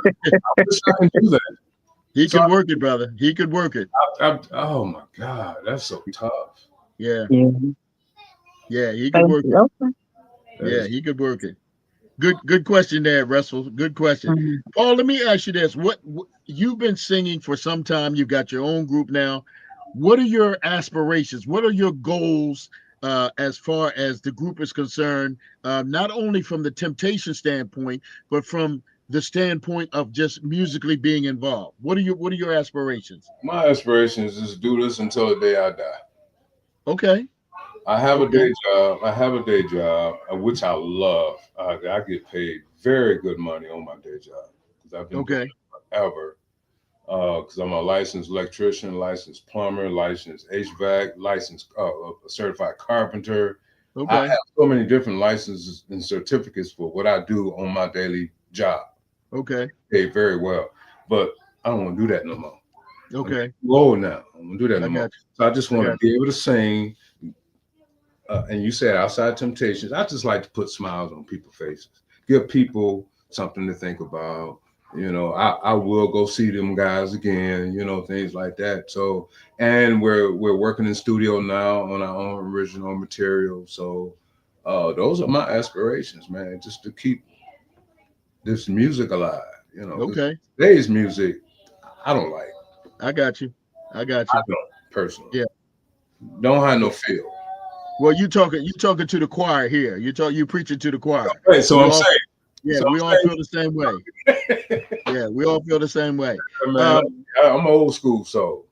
[SPEAKER 3] wish I could do that.
[SPEAKER 1] He can work it, brother. He could work it.
[SPEAKER 3] Oh my God, that's so tough.
[SPEAKER 1] Yeah.
[SPEAKER 6] Mm-hmm.
[SPEAKER 1] Yeah, he could work it.
[SPEAKER 6] Okay.
[SPEAKER 1] Yeah, he could work it. Good question there, Russell. Good question.
[SPEAKER 6] Mm-hmm.
[SPEAKER 1] Paul, let me ask you this. What you've been singing for some time, you've got your own group now. What are your aspirations? What are your goals as far as the group is concerned, not only from the Temptation standpoint, but from the standpoint of just musically being involved? What are your aspirations?
[SPEAKER 3] My aspirations is to do this until the day I die.
[SPEAKER 1] Okay.
[SPEAKER 3] I have a day job, which I love. I get paid very good money on my day job because I've been doing it forever. Because I'm a licensed electrician, licensed plumber, licensed HVAC, licensed certified carpenter.
[SPEAKER 1] Okay.
[SPEAKER 3] I have so many different licenses and certificates for what I do on my daily job.
[SPEAKER 1] Okay.
[SPEAKER 3] Paid very well, but I don't want to do that no more.
[SPEAKER 1] Okay.
[SPEAKER 3] I'm old now. I don't want to do that no more. So I just want to be able to sing. And you said outside Temptations, I just like to put smiles on people's faces, give people something to think about. You know, I will go see them guys again, you know, things like that. So, and we're working in studio now on our own original material. So those are my aspirations, man, just to keep this music alive, you know.
[SPEAKER 1] Okay.
[SPEAKER 3] Today's music, I don't like.
[SPEAKER 1] I got you. I don't
[SPEAKER 3] personally.
[SPEAKER 1] Yeah.
[SPEAKER 3] Don't have no feel.
[SPEAKER 1] Well, you talking to the choir here. You preaching to the choir.
[SPEAKER 3] Right, so I'm saying.
[SPEAKER 1] Yeah,
[SPEAKER 3] so
[SPEAKER 1] we all feel the same way. Yeah, we all feel the same way.
[SPEAKER 3] Man, I'm old school, so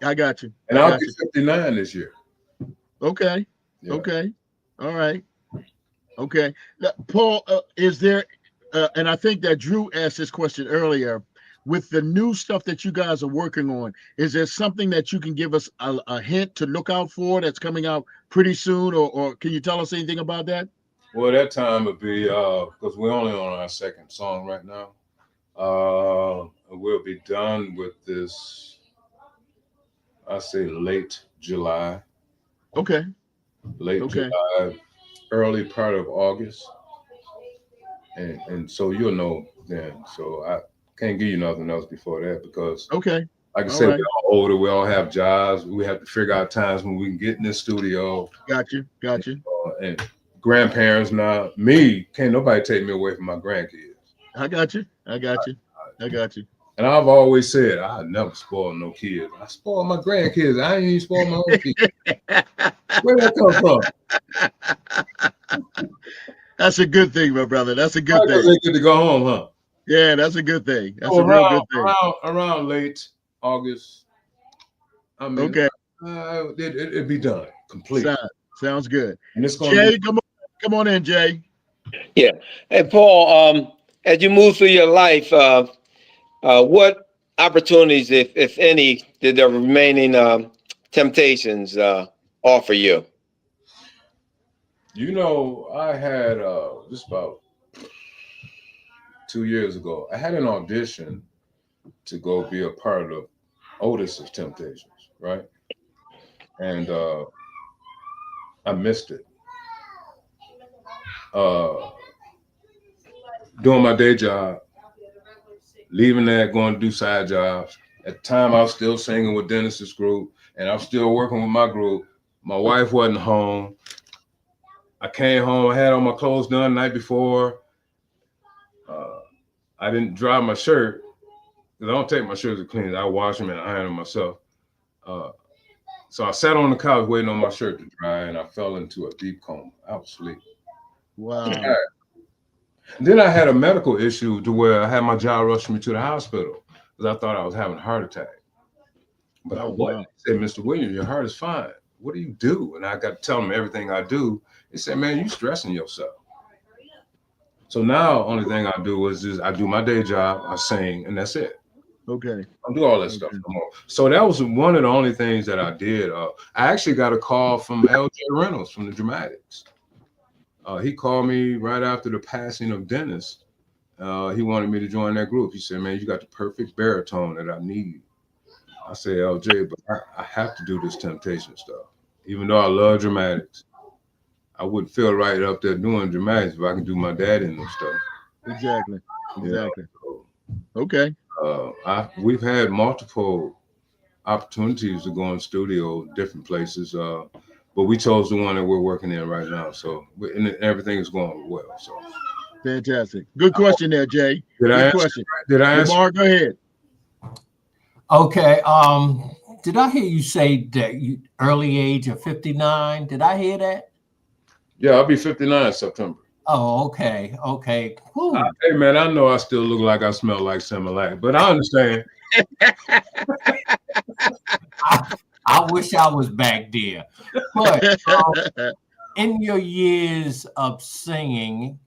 [SPEAKER 1] I got you.
[SPEAKER 3] And I'll be 59 this year.
[SPEAKER 1] Okay. Yeah. Okay. All right. Okay. Now, Paul, is there, and I think that Drew asked this question earlier, with the new stuff that you guys are working on, is there something that you can give us a hint to look out for that's coming out pretty soon, or can you tell us anything about that?
[SPEAKER 3] Well, that time would be, because we're only on our second song right now. We'll be done with this, I say late July.
[SPEAKER 1] Okay.
[SPEAKER 3] Late July, early part of August. And so you'll know then. So I can't give you nothing else before that because, like I said, we're all older. We all have jobs. We have to figure out times when we can get in the studio.
[SPEAKER 1] Got you.
[SPEAKER 3] And grandparents now, can't nobody take me away from my grandkids.
[SPEAKER 1] I got you.
[SPEAKER 3] And I've always said, I never spoil no kids. I spoil my grandkids. I ain't even spoil my own kids. Where that come
[SPEAKER 1] from? That's a good thing, my brother. That's a good thing.
[SPEAKER 3] They get to go home, huh?
[SPEAKER 1] Yeah, that's a good thing. That's a real good thing.
[SPEAKER 3] Around late August. I mean, it'd be done completely.
[SPEAKER 1] Sounds good.
[SPEAKER 3] And it's
[SPEAKER 1] Jay, come on in, Jay.
[SPEAKER 2] Yeah. Hey, Paul, as you move through your life, what opportunities, if any, did the remaining Temptations offer you?
[SPEAKER 3] You know, I had just about 2 years ago, I had an audition to go be a part of Otis's Temptations, right? And I missed it. Doing my day job, leaving there, going to do side jobs. At the time, I was still singing with Dennis's group, and I was still working with my group. My wife wasn't home. I came home, I had all my clothes done the night before. I didn't dry my shirt, because I don't take my shirts to clean. I wash them and iron them myself. So I sat on the couch waiting on my shirt to dry, and I fell into a deep coma. I was asleep.
[SPEAKER 1] Wow.
[SPEAKER 3] Then I had a medical issue to where I had my job rushing me to the hospital because I thought I was having a heart attack. But I wasn't.
[SPEAKER 1] Wow.
[SPEAKER 3] They said, Mr. Williams, your heart is fine. What do you do? And I got to tell them everything I do. They said, man, you stressing yourself. So now only thing I do is I do my day job, I sing, and that's it.
[SPEAKER 1] Okay.
[SPEAKER 3] I do all that stuff no more. So that was one of the only things that I did. I actually got a call from LJ Reynolds from the Dramatics. He called me right after the passing of Dennis. He wanted me to join that group. He said, man, you got the perfect baritone that I need. I said, LJ, but I have to do this Temptation stuff. Even though I love Dramatics, I wouldn't feel right up there doing Dramatics if I can do my dad in them stuff.
[SPEAKER 1] Exactly. Exactly.
[SPEAKER 3] You know,
[SPEAKER 1] Okay.
[SPEAKER 3] We've had multiple opportunities to go in studio, different places, but we chose the one that we're working in right now. So and everything is going well. So
[SPEAKER 1] fantastic. Good question there, Jay. Good question.
[SPEAKER 3] Did I answer?
[SPEAKER 1] Lamar, go ahead.
[SPEAKER 7] Okay. Did I hear you say that you early age of 59? Did I hear that?
[SPEAKER 3] Yeah, I'll be 59 in September.
[SPEAKER 7] Oh, okay. Okay.
[SPEAKER 3] Hey man, I know I still look like I smell like Similac, but I understand.
[SPEAKER 7] I wish I was back there. But in your years of singing,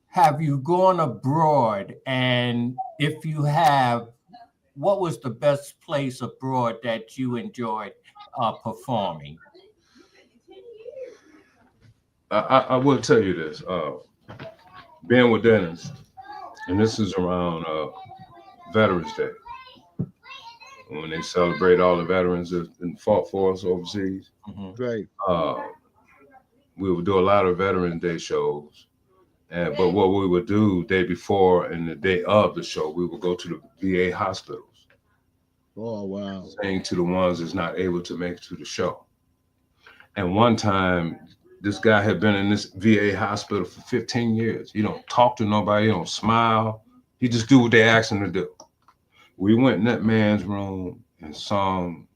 [SPEAKER 7] have you gone abroad? And if you have, what was the best place abroad that you enjoyed performing?
[SPEAKER 3] I will tell you this. Being with Dennis, and this is around Veterans Day, when they celebrate all the veterans that fought for us overseas.
[SPEAKER 1] Mm-hmm. Right.
[SPEAKER 3] We would do a lot of Veterans Day shows. But what we would do day before and the day of the show, we would go to the VA hospitals.
[SPEAKER 1] Oh, wow.
[SPEAKER 3] Sing to the ones that's not able to make it to the show. And one time, this guy had been in this VA hospital for 15 years. He don't talk to nobody, he don't smile. He just do what they ask him to do. We went in that man's room and sung,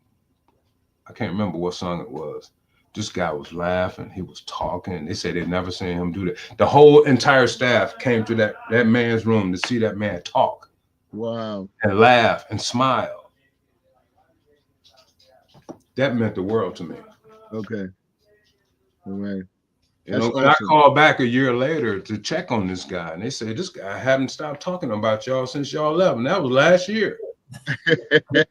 [SPEAKER 3] I can't remember what song it was. This guy was laughing, he was talking. They said they'd never seen him do that. The whole entire staff came to that man's room to see that man talk.
[SPEAKER 1] Wow.
[SPEAKER 3] And laugh and smile. That meant the world to me.
[SPEAKER 1] Okay. All right.
[SPEAKER 3] You know, and I called back a year later to check on this guy, and they said this guy hadn't stopped talking about y'all since y'all left, and that was last year. You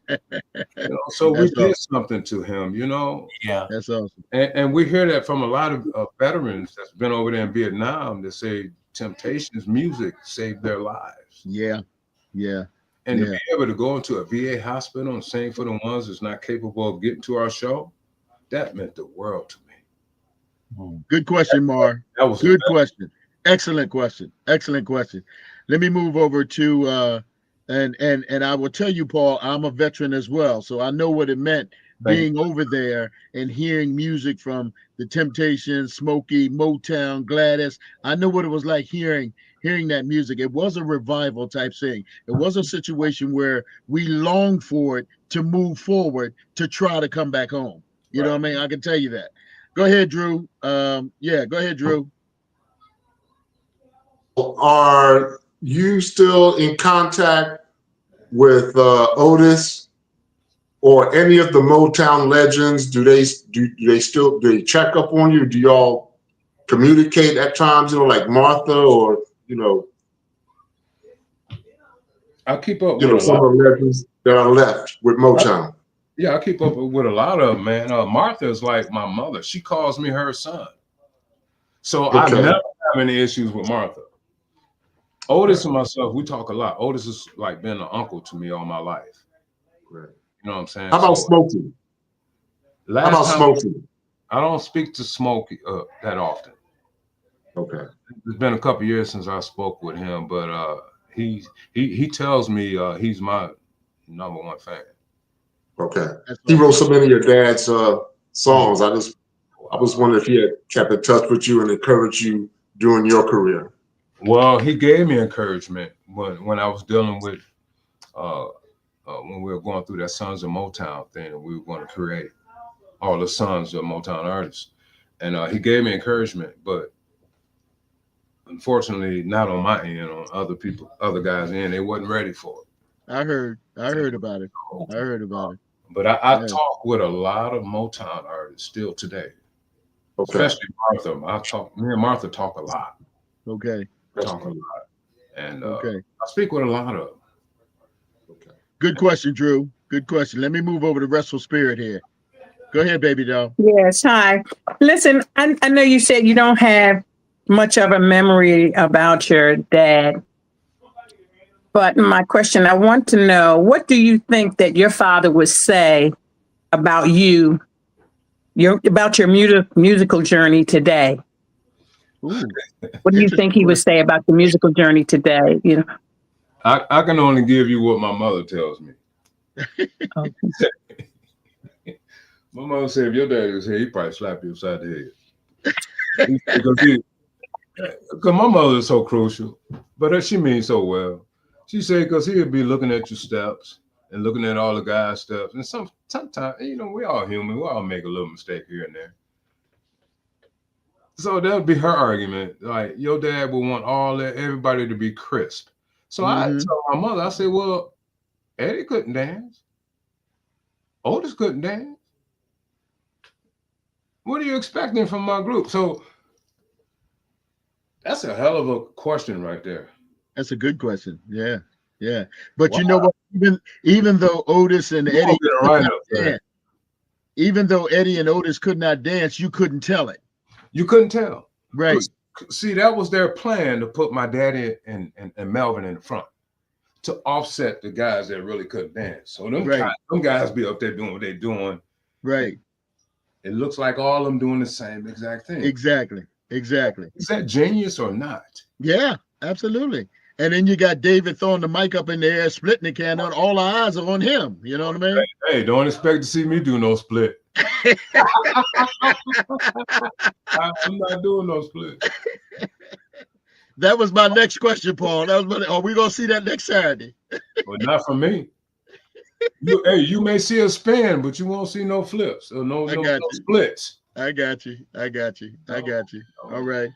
[SPEAKER 3] know, so we did something to him, you know.
[SPEAKER 7] Yeah,
[SPEAKER 1] that's awesome.
[SPEAKER 3] And we hear that from a lot of veterans that's been over there in Vietnam that say Temptations music saved their lives.
[SPEAKER 1] Yeah, yeah.
[SPEAKER 3] And to be able to go into a VA hospital and sing for the ones that's not capable of getting to our show, that meant the world to me.
[SPEAKER 1] Good question, Mar.
[SPEAKER 3] That was
[SPEAKER 1] good question. Excellent question. Excellent question. Let me move over to and I will tell you, Paul, I'm a veteran as well, so I know what it meant being over there and hearing music from the Temptations, Smokey, Motown, Gladys. I know what it was like hearing that music. It was a revival type thing. It was a situation where we longed for it to move forward to try to come back home. You know what I mean? I can tell you that. Go ahead, Drew. Yeah, go ahead, Drew.
[SPEAKER 8] Are you still in contact with Otis or any of the Motown legends? Do they check up on you? Do y'all communicate at times? You know, like Martha, or you know.
[SPEAKER 3] I keep up.
[SPEAKER 8] You know, some of the legends that are left with Motown.
[SPEAKER 3] Yeah, I keep up with a lot of them, man. Martha is like my mother. She calls me her son. So I never have any issues with Martha. Otis and myself, we talk a lot. Otis has like been an uncle to me all my life.
[SPEAKER 8] Right.
[SPEAKER 3] You know what I'm saying?
[SPEAKER 8] How about Smokey? How about Smokey?
[SPEAKER 3] I don't speak to Smokey that often.
[SPEAKER 8] Okay.
[SPEAKER 3] It's been a couple years since I spoke with him, but he tells me he's my #1 fan.
[SPEAKER 8] Okay. He wrote so many of your dad's songs. I was wondering if he had kept in touch with you and encouraged you during your career.
[SPEAKER 3] Well, he gave me encouragement when I was dealing with when we were going through that Sons of Motown thing, and we were going to create all the sons of Motown artists. And he gave me encouragement, but unfortunately, not on my end, on other guys' end, they wasn't ready for it.
[SPEAKER 1] I heard about it. I heard about it.
[SPEAKER 3] But I
[SPEAKER 1] Yeah.
[SPEAKER 3] talk with a lot of Motown artists still today,
[SPEAKER 8] Okay.
[SPEAKER 3] especially Martha. Me and Martha talk a lot.
[SPEAKER 1] Okay.
[SPEAKER 3] Talk a lot, and
[SPEAKER 1] Okay.
[SPEAKER 3] I speak with a lot of them.
[SPEAKER 8] Okay.
[SPEAKER 1] Good question, Drew. Good question. Let me move over to Restful Spirit here. Go ahead, baby doll.
[SPEAKER 6] Yes, hi. Listen, I know you said you don't have much of a memory about your dad, but my question, I want to know, what do you think that your father would say about you, about your musical journey today?
[SPEAKER 1] Ooh,
[SPEAKER 6] What do you think he would say about the musical journey today? You know,
[SPEAKER 3] I can only give you what my mother tells me.
[SPEAKER 6] okay.
[SPEAKER 3] My mother said, if your daddy was here, he'd probably slap you upside the head. Because my mother is so crucial, but she means so well. She said, because he'd be looking at your steps and looking at all the guys' steps. And sometimes, you know, we all human. We all make a little mistake here and there. So that would be her argument. Like, your dad would want everybody to be crisp. So I told my mother, I said, well, Eddie couldn't dance. Otis couldn't dance. What are you expecting from my group? So that's a hell of a question right there.
[SPEAKER 1] That's a good question. Yeah, yeah. But you know what? Even though Otis and Eddie, even though Eddie and Otis could not dance, you couldn't tell it.
[SPEAKER 3] You couldn't tell,
[SPEAKER 1] right?
[SPEAKER 3] See, that was their plan, to put my daddy and Melvin in the front to offset the guys that really couldn't dance. So them guys be up there doing what they're doing.
[SPEAKER 1] Right.
[SPEAKER 3] It looks like all of them doing the same exact thing.
[SPEAKER 1] Exactly.
[SPEAKER 3] Is that genius or not?
[SPEAKER 1] Yeah, absolutely. And then you got David throwing the mic up in the air, splitting the can on. All our eyes are on him. You know what I mean?
[SPEAKER 3] Hey, don't expect to see me do no split. I'm not doing no split.
[SPEAKER 1] That was my next question, Paul. Are we gonna see that next Saturday?
[SPEAKER 3] Well, not for me. You may see a spin, but you won't see no flips or no splits.
[SPEAKER 1] I got you. All right.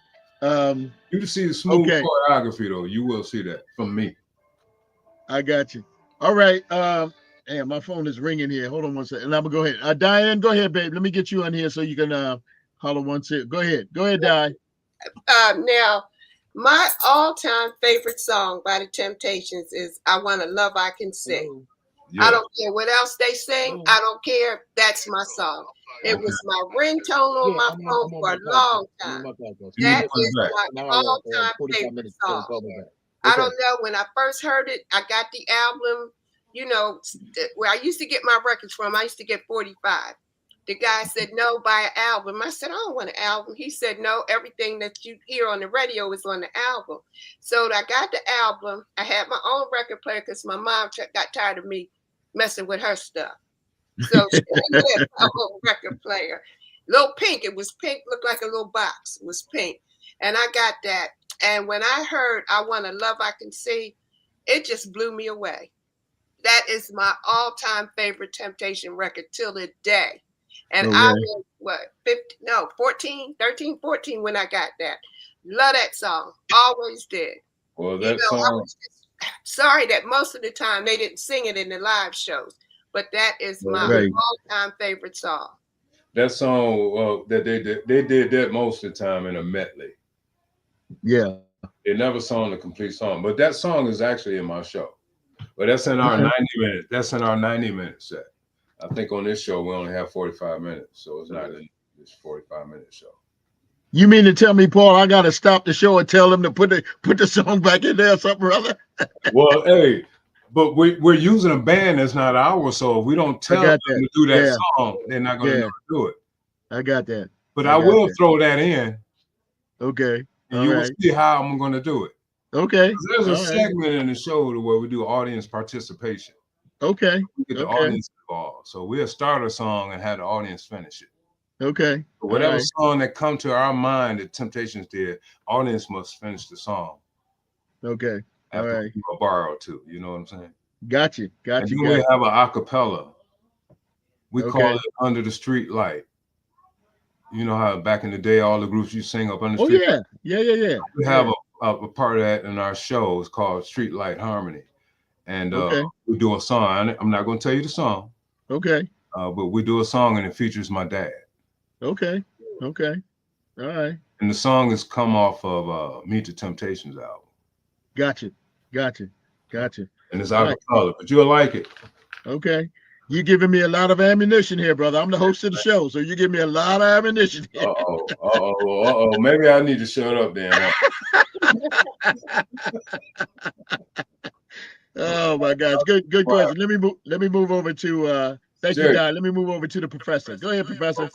[SPEAKER 3] You see the smooth choreography though. You will see that from me.
[SPEAKER 1] I got you. All right. Damn, my phone is ringing here. Hold on one second. And I'm gonna go ahead. Diane, go ahead, babe. Let me get you on here so you can holler one second. Go ahead, Di.
[SPEAKER 4] Now, my all-time favorite song by the Temptations is "I Want a Love I Can Sing." Yeah. I don't care what else they sing. I don't care. That's my song. It was my ringtone on my phone for a long time. That is my all-time favorite song. I don't know. When I first heard it, I got the album, you know, where I used to get my records from. I used to get 45. The guy said, no, buy an album. I said, I don't want an album. He said, no, everything that you hear on the radio is on the album. So I got the album. I had my own record player because my mom got tired of me messing with her stuff. So she had my own record player. Little pink. It was pink, looked like a little box. It was pink. And I got that. And when I heard I Want a Love I Can See, it just blew me away. That is my all-time favorite Temptation record till the day. And I was, 13, 14 when I got that. Love that song. Always did.
[SPEAKER 3] Well, that song.
[SPEAKER 4] I was just sorry that most of the time they didn't sing it in the live shows, but that is my all-time favorite song.
[SPEAKER 3] That song that they did that most of the time in a medley.
[SPEAKER 1] Yeah.
[SPEAKER 3] They never sung the complete song, but that song is actually in my show. But that's in our 90 minutes. That's in our 90-minute set. I think on this show we only have 45 minutes, so it's not in this 45-minute show.
[SPEAKER 1] You mean to tell me, Paul, I gotta stop the show and tell them to put the song back in there or something, brother?
[SPEAKER 3] Well, hey, but we're using a band that's not ours, so if we don't tell them to do that song, they're not gonna never do it.
[SPEAKER 1] I got that.
[SPEAKER 3] But I will throw that in.
[SPEAKER 1] Okay.
[SPEAKER 3] And you will see how I'm gonna do it.
[SPEAKER 1] Okay.
[SPEAKER 3] There's a segment in the show where we do audience participation.
[SPEAKER 1] Okay.
[SPEAKER 3] We get the audience involved. So we'll start a song and have the audience finish it.
[SPEAKER 1] Okay.
[SPEAKER 3] But whatever song that come to our mind that Temptations did, audience must finish the song.
[SPEAKER 1] Okay.
[SPEAKER 3] After we do a bar or two. You know what I'm saying?
[SPEAKER 1] Got you.
[SPEAKER 3] And then we have an acapella. We call it Under the Street Light. you know how back in the day all the groups you sing up on the
[SPEAKER 1] Oh
[SPEAKER 3] street.
[SPEAKER 1] yeah.
[SPEAKER 3] We have a part of that in our show. It's called Streetlight Harmony, and we do a song. I'm not going to tell you the song.
[SPEAKER 1] Okay.
[SPEAKER 3] But we do a song and it features my dad.
[SPEAKER 1] Okay. All right.
[SPEAKER 3] And the song has come off of Meet the Temptations album.
[SPEAKER 1] Gotcha.
[SPEAKER 3] And it's out of color, but you'll like it.
[SPEAKER 1] Okay. You're giving me a lot of ammunition here, brother. I'm the host of the show, so you give me a lot of ammunition here.
[SPEAKER 3] Maybe I need to shut up then.
[SPEAKER 1] Oh my gosh, good question. Let me move over to thank you, Don. Let me move over to the professor. Go ahead, professor.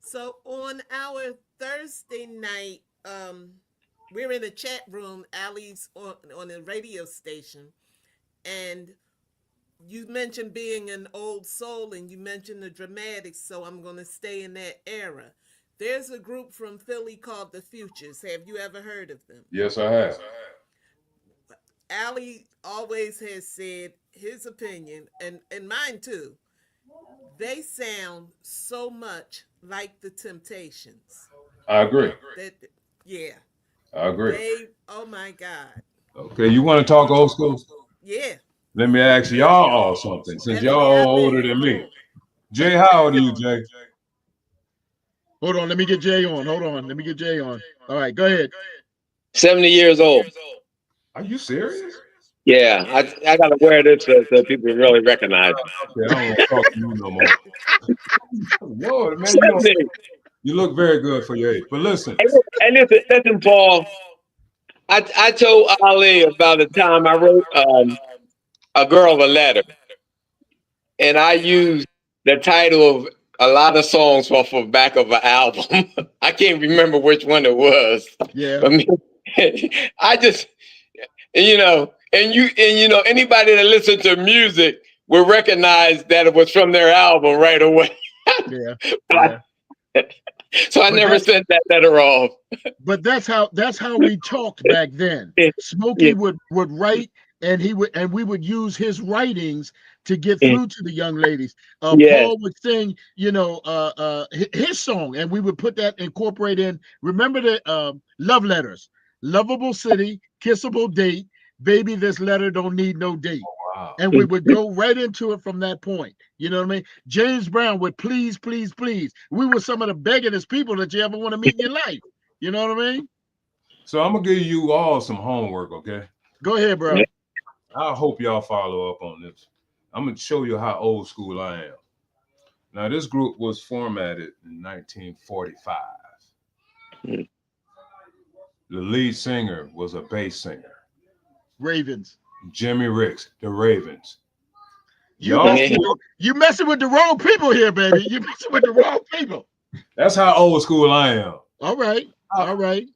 [SPEAKER 5] So on our Thursday night, we're in the chat room. Ali's on the radio station, and you mentioned being an old soul, and you mentioned the Dramatics. So I'm going to stay in that era. There's a group from Philly called the Futures. Have you ever heard of them?
[SPEAKER 3] Yes, I have.
[SPEAKER 5] Ali always has said his opinion, and mine too. They sound so much like the Temptations.
[SPEAKER 3] I agree.
[SPEAKER 5] I
[SPEAKER 3] agree.
[SPEAKER 5] Oh my God.
[SPEAKER 3] Okay, you want to talk old school?
[SPEAKER 5] Yeah.
[SPEAKER 3] Let me ask y'all all something, since y'all all older than me. Jay, how old are you, Jay?
[SPEAKER 1] Hold on, let me get Jay on. Let me get Jay on. All right, go ahead.
[SPEAKER 2] 70 years old.
[SPEAKER 3] Are you serious?
[SPEAKER 2] Yeah, I gotta wear this so people really recognize me.
[SPEAKER 3] Okay, I don't want to talk to you no more. Lord, man, you look very good for your age. But listen.
[SPEAKER 2] And listen, Paul. I told Ali about the time I wrote a girl a letter, and I used the title of a lot of songs off the back of an album. I can't remember which one it was.
[SPEAKER 1] Yeah.
[SPEAKER 2] I mean, I just, you know, and anybody that listens to music will recognize that it was from their album right away.
[SPEAKER 1] Yeah.
[SPEAKER 2] So I never sent that letter off.
[SPEAKER 1] But that's how we talked back then. Smokey would write, and we would use his writings to get through to the young ladies. Paul would sing, his song, and we would put that incorporate in. Remember the love letters, lovable city, kissable date, baby. This letter don't need no date.
[SPEAKER 3] Wow.
[SPEAKER 1] And we would go right into it from that point. You know what I mean? James Brown would please, please, please. We were some of the beggingest people that you ever want to meet in your life. You know what I mean?
[SPEAKER 3] So I'm gonna give you all some homework, okay?
[SPEAKER 1] Go ahead, bro.
[SPEAKER 3] I hope y'all follow up on this. I'm gonna show you how old school I am. Now, this group was formatted in 1945. The lead singer was a bass singer.
[SPEAKER 1] Ravens.
[SPEAKER 3] Jimmy Ricks, the Ravens.
[SPEAKER 1] You messing with the wrong people here, baby. You messing with the wrong people.
[SPEAKER 3] That's how old school I am.
[SPEAKER 1] All right.
[SPEAKER 3] That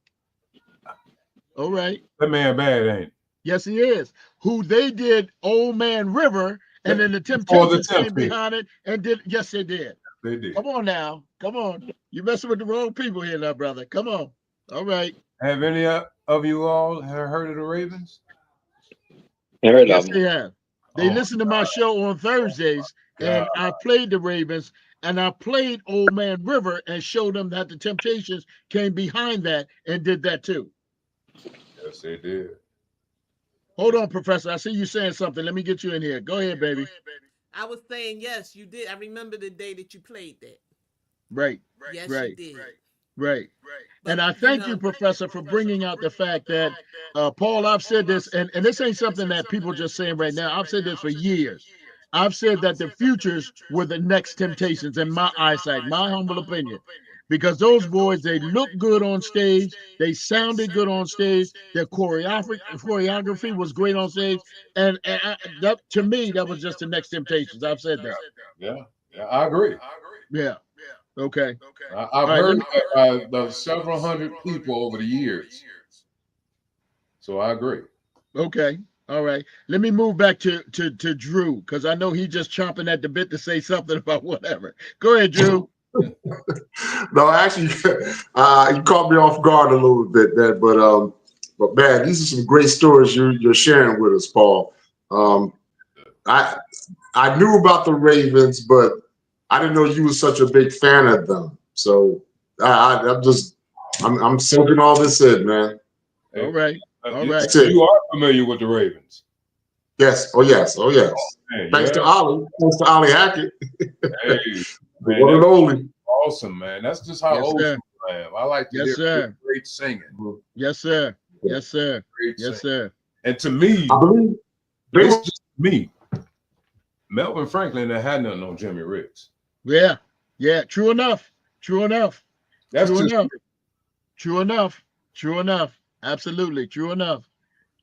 [SPEAKER 3] man bad, ain't he?
[SPEAKER 1] Yes, he is. Who they did Old Man River, and then the Temptations came behind it and did. Yes, they did.
[SPEAKER 3] They did.
[SPEAKER 1] Come on now. Come on. You messing with the wrong people here now, brother. Come on. All right.
[SPEAKER 3] Have any of you all heard of the Ravens?
[SPEAKER 1] Yes, they have. They listen to my show on Thursdays, and I played the Ravens, and I played Old Man River and showed them that the Temptations came behind that and did that too.
[SPEAKER 3] Yes, they did.
[SPEAKER 1] Hold on, Professor. I see you saying something. Let me get you in here. Go ahead, baby.
[SPEAKER 5] I was saying, yes, you did. I remember the day that you played that.
[SPEAKER 1] Right.
[SPEAKER 5] Yes,
[SPEAKER 1] right.
[SPEAKER 5] you did.
[SPEAKER 1] Right. And I thank you, Professor, for bringing out the fact that, Paul, I've said this, and this ain't something that people just saying right now. I've said this for years. I've said that the Futures were the next Temptations in my eyesight, my humble opinion, because those boys, they look good on stage. They sounded good on stage. Their choreography was great on stage. And that, to me, that was just the next Temptations. I've said that.
[SPEAKER 3] Yeah, I agree.
[SPEAKER 1] Yeah. Okay.
[SPEAKER 3] I've heard that by several hundred people over the years. So I agree.
[SPEAKER 1] Okay. All right. Let me move back to Drew, because I know he's just chomping at the bit to say something about whatever. Go ahead, Drew.
[SPEAKER 8] No, actually, you caught me off guard a little bit there, but man, these are some great stories you're sharing with us, Paul. I knew about the Ravens, but I didn't know you were such a big fan of them. So I'm soaking all this in, man.
[SPEAKER 3] Hey,
[SPEAKER 1] All right. All right.
[SPEAKER 8] That's it.
[SPEAKER 3] You are familiar with the Ravens.
[SPEAKER 8] Yes. Oh yes. Oh yes.
[SPEAKER 3] Man,
[SPEAKER 8] Thanks
[SPEAKER 3] yeah.
[SPEAKER 8] to Ollie. Thanks to Ollie Hackett.
[SPEAKER 3] Hey,
[SPEAKER 8] The
[SPEAKER 3] man,
[SPEAKER 8] one and
[SPEAKER 3] that's
[SPEAKER 8] only.
[SPEAKER 3] awesome, man. That's just how
[SPEAKER 1] Yes,
[SPEAKER 3] old
[SPEAKER 1] sir.
[SPEAKER 3] I am. I like to
[SPEAKER 1] Yes,
[SPEAKER 3] hear
[SPEAKER 1] sir.
[SPEAKER 3] great singing.
[SPEAKER 1] Yes, sir. Yes, sir.
[SPEAKER 3] Great
[SPEAKER 1] Yes,
[SPEAKER 3] singing.
[SPEAKER 1] sir.
[SPEAKER 3] And to me,
[SPEAKER 8] I believe they
[SPEAKER 3] it's
[SPEAKER 8] were
[SPEAKER 3] just me. Melvin Franklin that had nothing on Jimmy Riggs.
[SPEAKER 1] Yeah. Yeah. True enough. True enough.
[SPEAKER 3] That's
[SPEAKER 1] True
[SPEAKER 3] just
[SPEAKER 1] enough. True enough. True enough. Absolutely. True enough.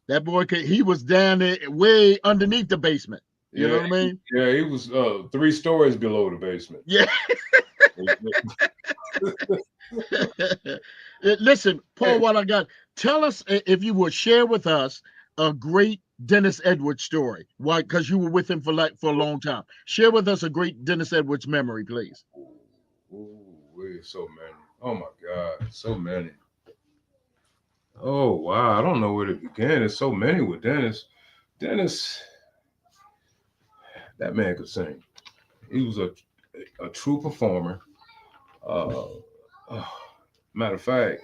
[SPEAKER 1] That boy he was down there way underneath the basement. You know what I mean?
[SPEAKER 3] Yeah, he was 3 stories below the basement.
[SPEAKER 1] Yeah. Listen, Paul, what I got, tell us if you would share with us a great Dennis Edwards story. Why? Because you were with him for a long time. Share with us a great Dennis Edwards memory, please.
[SPEAKER 3] Ooh, so many. Oh my God, so many. Oh wow, I don't know where to begin. There's so many with Dennis. Dennis, that man could sing. He was a true performer. Matter of fact,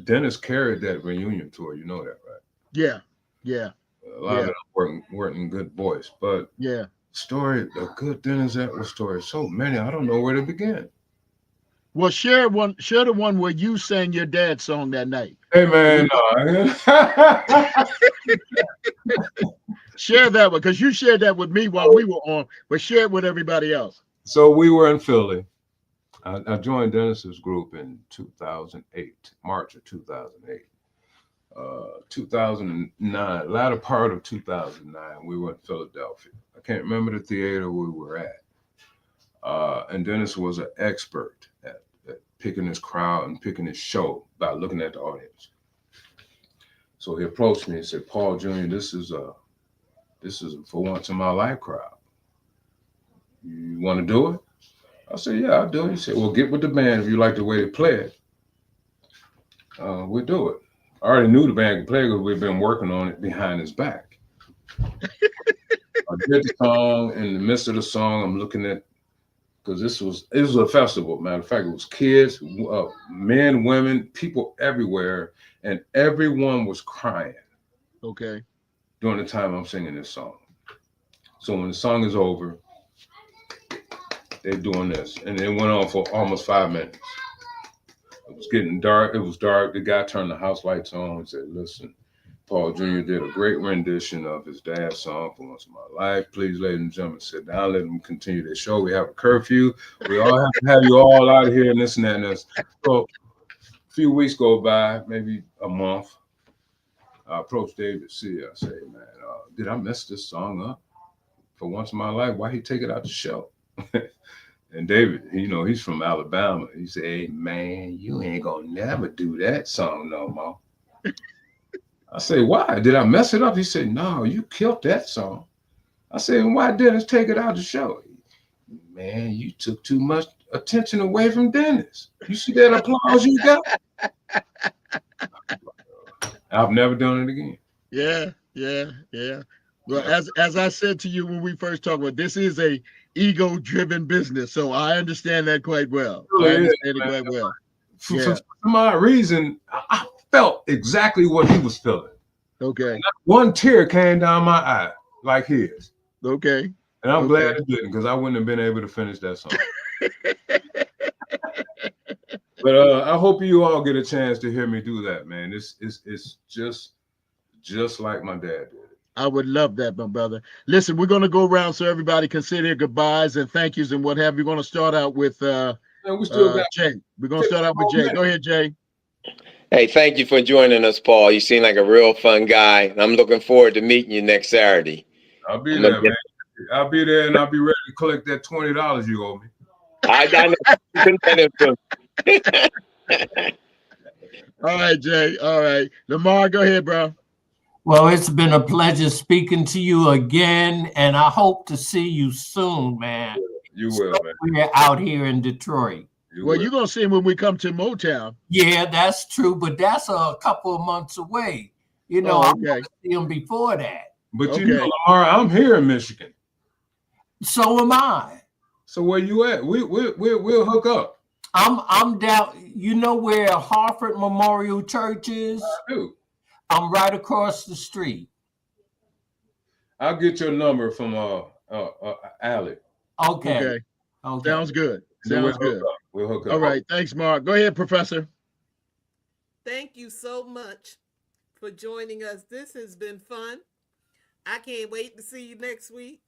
[SPEAKER 3] Dennis carried that reunion tour. You know that, right?
[SPEAKER 1] Yeah, yeah.
[SPEAKER 3] A lot of them weren't in good voice, but
[SPEAKER 1] yeah.
[SPEAKER 3] A good Dennis Edwards story. So many, I don't know where to begin.
[SPEAKER 1] Well, share the one where you sang your dad's song that night.
[SPEAKER 3] Hey man,
[SPEAKER 1] share that one because you shared that with me while we were on, but share it with everybody else.
[SPEAKER 3] So we were in Philly. I joined Dennis's group in 2008, March of 2008. 2009, latter part of 2009, we were in Philadelphia. I can't remember the theater we were at. And Dennis was an expert at picking his crowd and picking his show by looking at the audience. So he approached me and said, "Paul Jr., this is for once in my life crowd. You want to do it?" I said, "Yeah, I'll do it." He said, "Well, get with the band if you like the way they play it. We'll do it." I already knew the band could play because we've been working on it behind his back. I did the song. In the midst of the song, I'm looking at, because it was a festival. Matter of fact, it was kids, men, women, people everywhere, and everyone was crying.
[SPEAKER 1] Okay.
[SPEAKER 3] During the time I'm singing this song. So when the song is over, they're doing this, and it went on for almost 5 minutes. It was getting dark. It was dark. The guy turned the house lights on and said, "Listen, Paul Jr. did a great rendition of his dad's song, For Once in My Life. Please, ladies and gentlemen, sit down. Let them continue their show. We have a curfew. We all have to have you all out of here," and this and that and this. So a few weeks go by, maybe a month. I approached David C. I say, "Man, did I mess this song up? For Once in My Life, why he take it out the show?" And David, he's from Alabama. He said, "Hey, man, you ain't gonna never do that song no more." I say, "Why? Did I mess it up?" He said, "No, you killed that song." I said, "Why Dennis take it out the show?" "Man, you took too much attention away from Dennis. You see that applause you got?" I've never done it again.
[SPEAKER 1] Yeah. Well, as I said to you when we first talked about, this is a ego-driven business, so I understand that quite well.
[SPEAKER 3] For some odd reason, I felt exactly what he was feeling.
[SPEAKER 1] Okay.
[SPEAKER 3] One tear came down my eye, like his.
[SPEAKER 1] Okay.
[SPEAKER 3] And I'm glad it didn't, because I wouldn't have been able to finish that song. But I hope you all get a chance to hear me do that, man. It's just like my dad did.
[SPEAKER 1] I would love that, my brother. Listen, we're going to go around so everybody can say their goodbyes and thank yous and what have you. We're going to start out with Jay. We're going to start out with Jay. Go ahead, Jay.
[SPEAKER 2] Hey, thank you for joining us, Paul. You seem like a real fun guy. I'm looking forward to meeting you next Saturday.
[SPEAKER 3] I'll be there, man. I'll be there, and I'll be ready to collect that $20 you owe me.
[SPEAKER 2] I know.
[SPEAKER 1] All right, Jay. All right. Lamar, go ahead, bro.
[SPEAKER 7] Well, it's been a pleasure speaking to you again, and I hope to see you soon, man.
[SPEAKER 3] You will, man.
[SPEAKER 7] We're out here in Detroit.
[SPEAKER 1] You're going to see him when we come to Motown.
[SPEAKER 7] Yeah, that's true, but that's a couple of months away. I want to see him before that.
[SPEAKER 3] But Lamar, I'm here in Michigan.
[SPEAKER 7] So am I.
[SPEAKER 3] So where you at? We'll hook up.
[SPEAKER 7] I'm down. You know where Harford Memorial Church is?
[SPEAKER 3] I do.
[SPEAKER 7] I'm right across the street.
[SPEAKER 3] I'll get your number from Allie.
[SPEAKER 7] Okay.
[SPEAKER 1] Sounds good. Sounds good.
[SPEAKER 3] We'll hook up.
[SPEAKER 1] All right. Thanks, Mark. Go ahead, Professor.
[SPEAKER 5] Thank you so much for joining us. This has been fun. I can't wait to see you next week.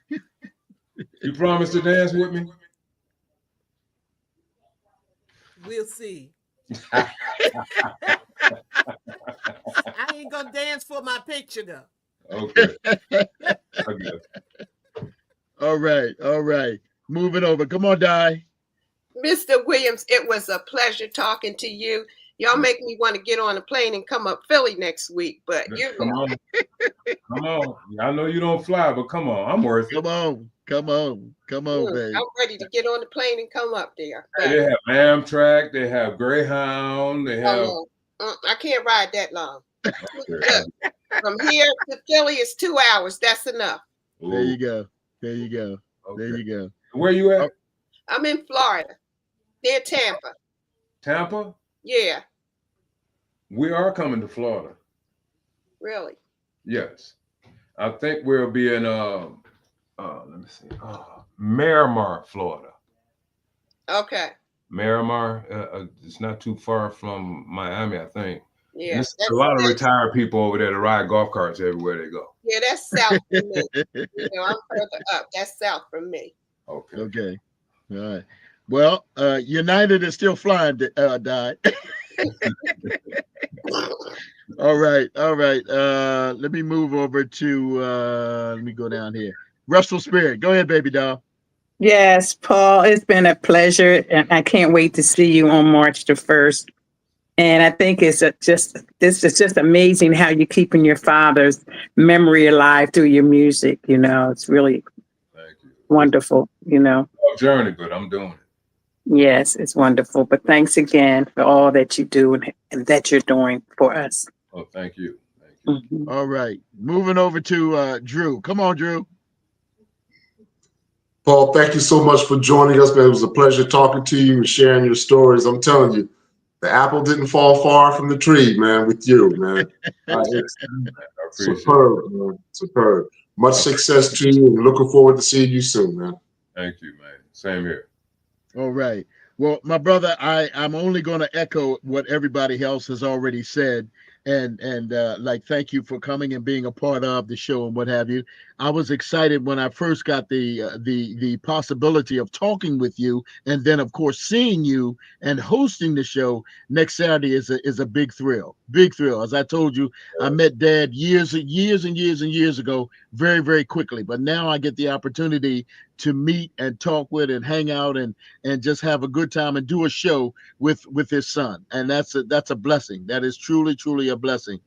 [SPEAKER 3] You promise to dance with me?
[SPEAKER 5] We'll see. I ain't gonna dance for my picture though.
[SPEAKER 3] Okay. Okay.
[SPEAKER 1] All right. All right. Moving over. Come on, Di.
[SPEAKER 4] Mr. Williams, it was a pleasure talking to you. Y'all make me want to get on a plane and come up Philly next week, but
[SPEAKER 3] Come on. Come on. I know you don't fly, but come on. I'm worth it.
[SPEAKER 1] Come on. Come on. Come on, babe.
[SPEAKER 4] I'm ready to get on the plane and come up there.
[SPEAKER 3] They have Amtrak, they have Greyhound, they have.
[SPEAKER 4] I can't ride that long. From here to Philly is 2 hours. That's enough.
[SPEAKER 1] There you go. There you go.
[SPEAKER 3] Okay.
[SPEAKER 1] There you go.
[SPEAKER 3] Where you at?
[SPEAKER 4] I'm in Florida. Near Tampa.
[SPEAKER 3] Tampa?
[SPEAKER 4] Yeah.
[SPEAKER 3] We are coming to Florida.
[SPEAKER 4] Really?
[SPEAKER 3] Yes. I think we'll be in let me see. Miramar, Florida.
[SPEAKER 4] Okay.
[SPEAKER 3] Miramar, it's not too far from Miami, I think.
[SPEAKER 4] Yeah.
[SPEAKER 3] There's a lot of retired people over there to ride golf carts everywhere they go.
[SPEAKER 4] Yeah, that's south from me. I'm further up. That's south from me.
[SPEAKER 3] Okay.
[SPEAKER 1] Okay. All right. Well, United is still flying, Di. All right. All right. Let me move over to let me go down here. Restful Spirit. Go ahead, baby doll.
[SPEAKER 6] Yes, Paul, it's been a pleasure, and I can't wait to see you on March the 1st. And I think this is just amazing how you're keeping your father's memory alive through your music. You know, it's really wonderful, you know.
[SPEAKER 3] Journey, but I'm doing it.
[SPEAKER 6] Yes, it's wonderful. But thanks again for all that you do and that you're doing for us.
[SPEAKER 3] Oh, thank you. Thank you.
[SPEAKER 6] Mm-hmm.
[SPEAKER 1] All right. Moving over to Drew. Come on, Drew.
[SPEAKER 8] Paul, thank you so much for joining us, man. It was a pleasure talking to you and sharing your stories. I'm telling you, the apple didn't fall far from the tree, man, with you, man. It's superb, man. Superb. Much success to you, and looking forward to seeing you soon, man.
[SPEAKER 3] Thank you, man. Same here.
[SPEAKER 1] All right. Well, my brother, I'm only going to echo what everybody else has already said. And like, thank you for coming and being a part of the show and what have you. I was excited when I first got the possibility of talking with you, and then of course seeing you and hosting the show next Saturday is a big thrill. Big thrill. As I told you, I met Dad years ago, very, very quickly. But now I get the opportunity to meet and talk with and hang out and just have a good time and do a show with his son. And that's a blessing. That is truly, truly a blessing.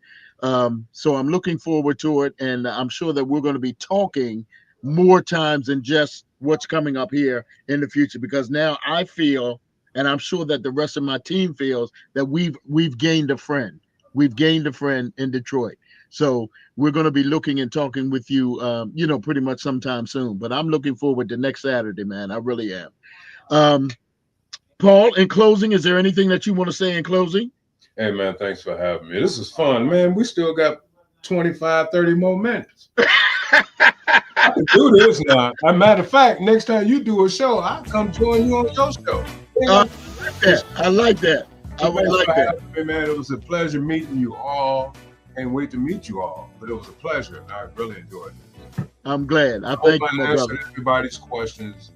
[SPEAKER 1] So I'm looking forward to it, and I'm sure that we're going to be talking more times than just what's coming up here in the future, because now I feel, and I'm sure that the rest of my team feels, that we've gained a friend. We've gained a friend in Detroit. So we're going to be looking and talking with you, pretty much sometime soon. But I'm looking forward to next Saturday, man. I really am. Paul, in closing, is there anything that you want to say in closing?
[SPEAKER 3] Hey, man, thanks for having me. This is fun, man. We still got 25, 30 more minutes. I can do this now. As a matter of fact, next time you do a show, I'll come join you on your show.
[SPEAKER 1] I like that. I would like that.
[SPEAKER 3] Me, man, it was a pleasure meeting you all. Can't wait to meet you all. But it was a pleasure, and I really enjoyed it.
[SPEAKER 1] I'm glad. I thank you, my brother.
[SPEAKER 3] Everybody's questions.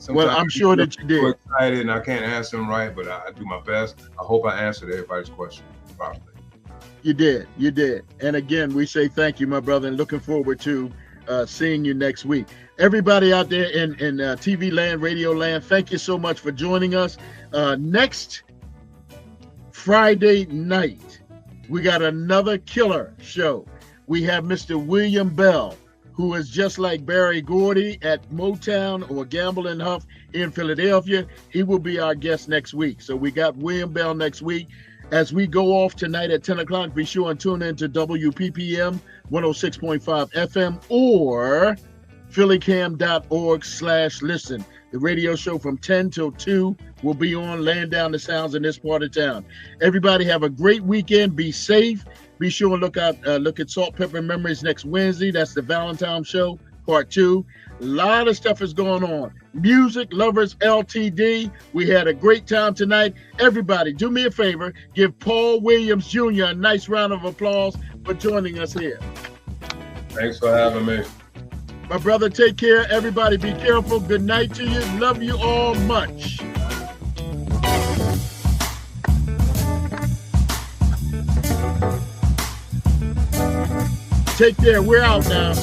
[SPEAKER 1] Well, I'm sure that you did.
[SPEAKER 3] I'm excited and I can't answer them right, but I do my best. I hope I answered everybody's question properly.
[SPEAKER 1] You did. And again, we say thank you, my brother, and looking forward to seeing you next week. Everybody out there in TV land, radio land, thank you so much for joining us. Next Friday night, we got another killer show. We have Mr. William Bell, who is just like Barry Gordy at Motown or Gamble and Huff in Philadelphia. He will be our guest next week. So we got William Bell next week. As we go off tonight at 10 o'clock, be sure and tune in to WPPM 106.5 FM or phillycam.org/listen. The radio show from 10 till 2 will be on, laying down the sounds in this part of town. Everybody have a great weekend. Be safe. Be sure to look at Salt, Pepper, and Memories next Wednesday. That's the Valentine Show, Part 2. A lot of stuff is going on. Music Lovers LTD. We had a great time tonight. Everybody, do me a favor. Give Paul Williams Jr. a nice round of applause for joining us here.
[SPEAKER 3] Thanks for having me.
[SPEAKER 1] My brother, take care. Everybody, be careful. Good night to you. Love you all much. Take care. We're out now.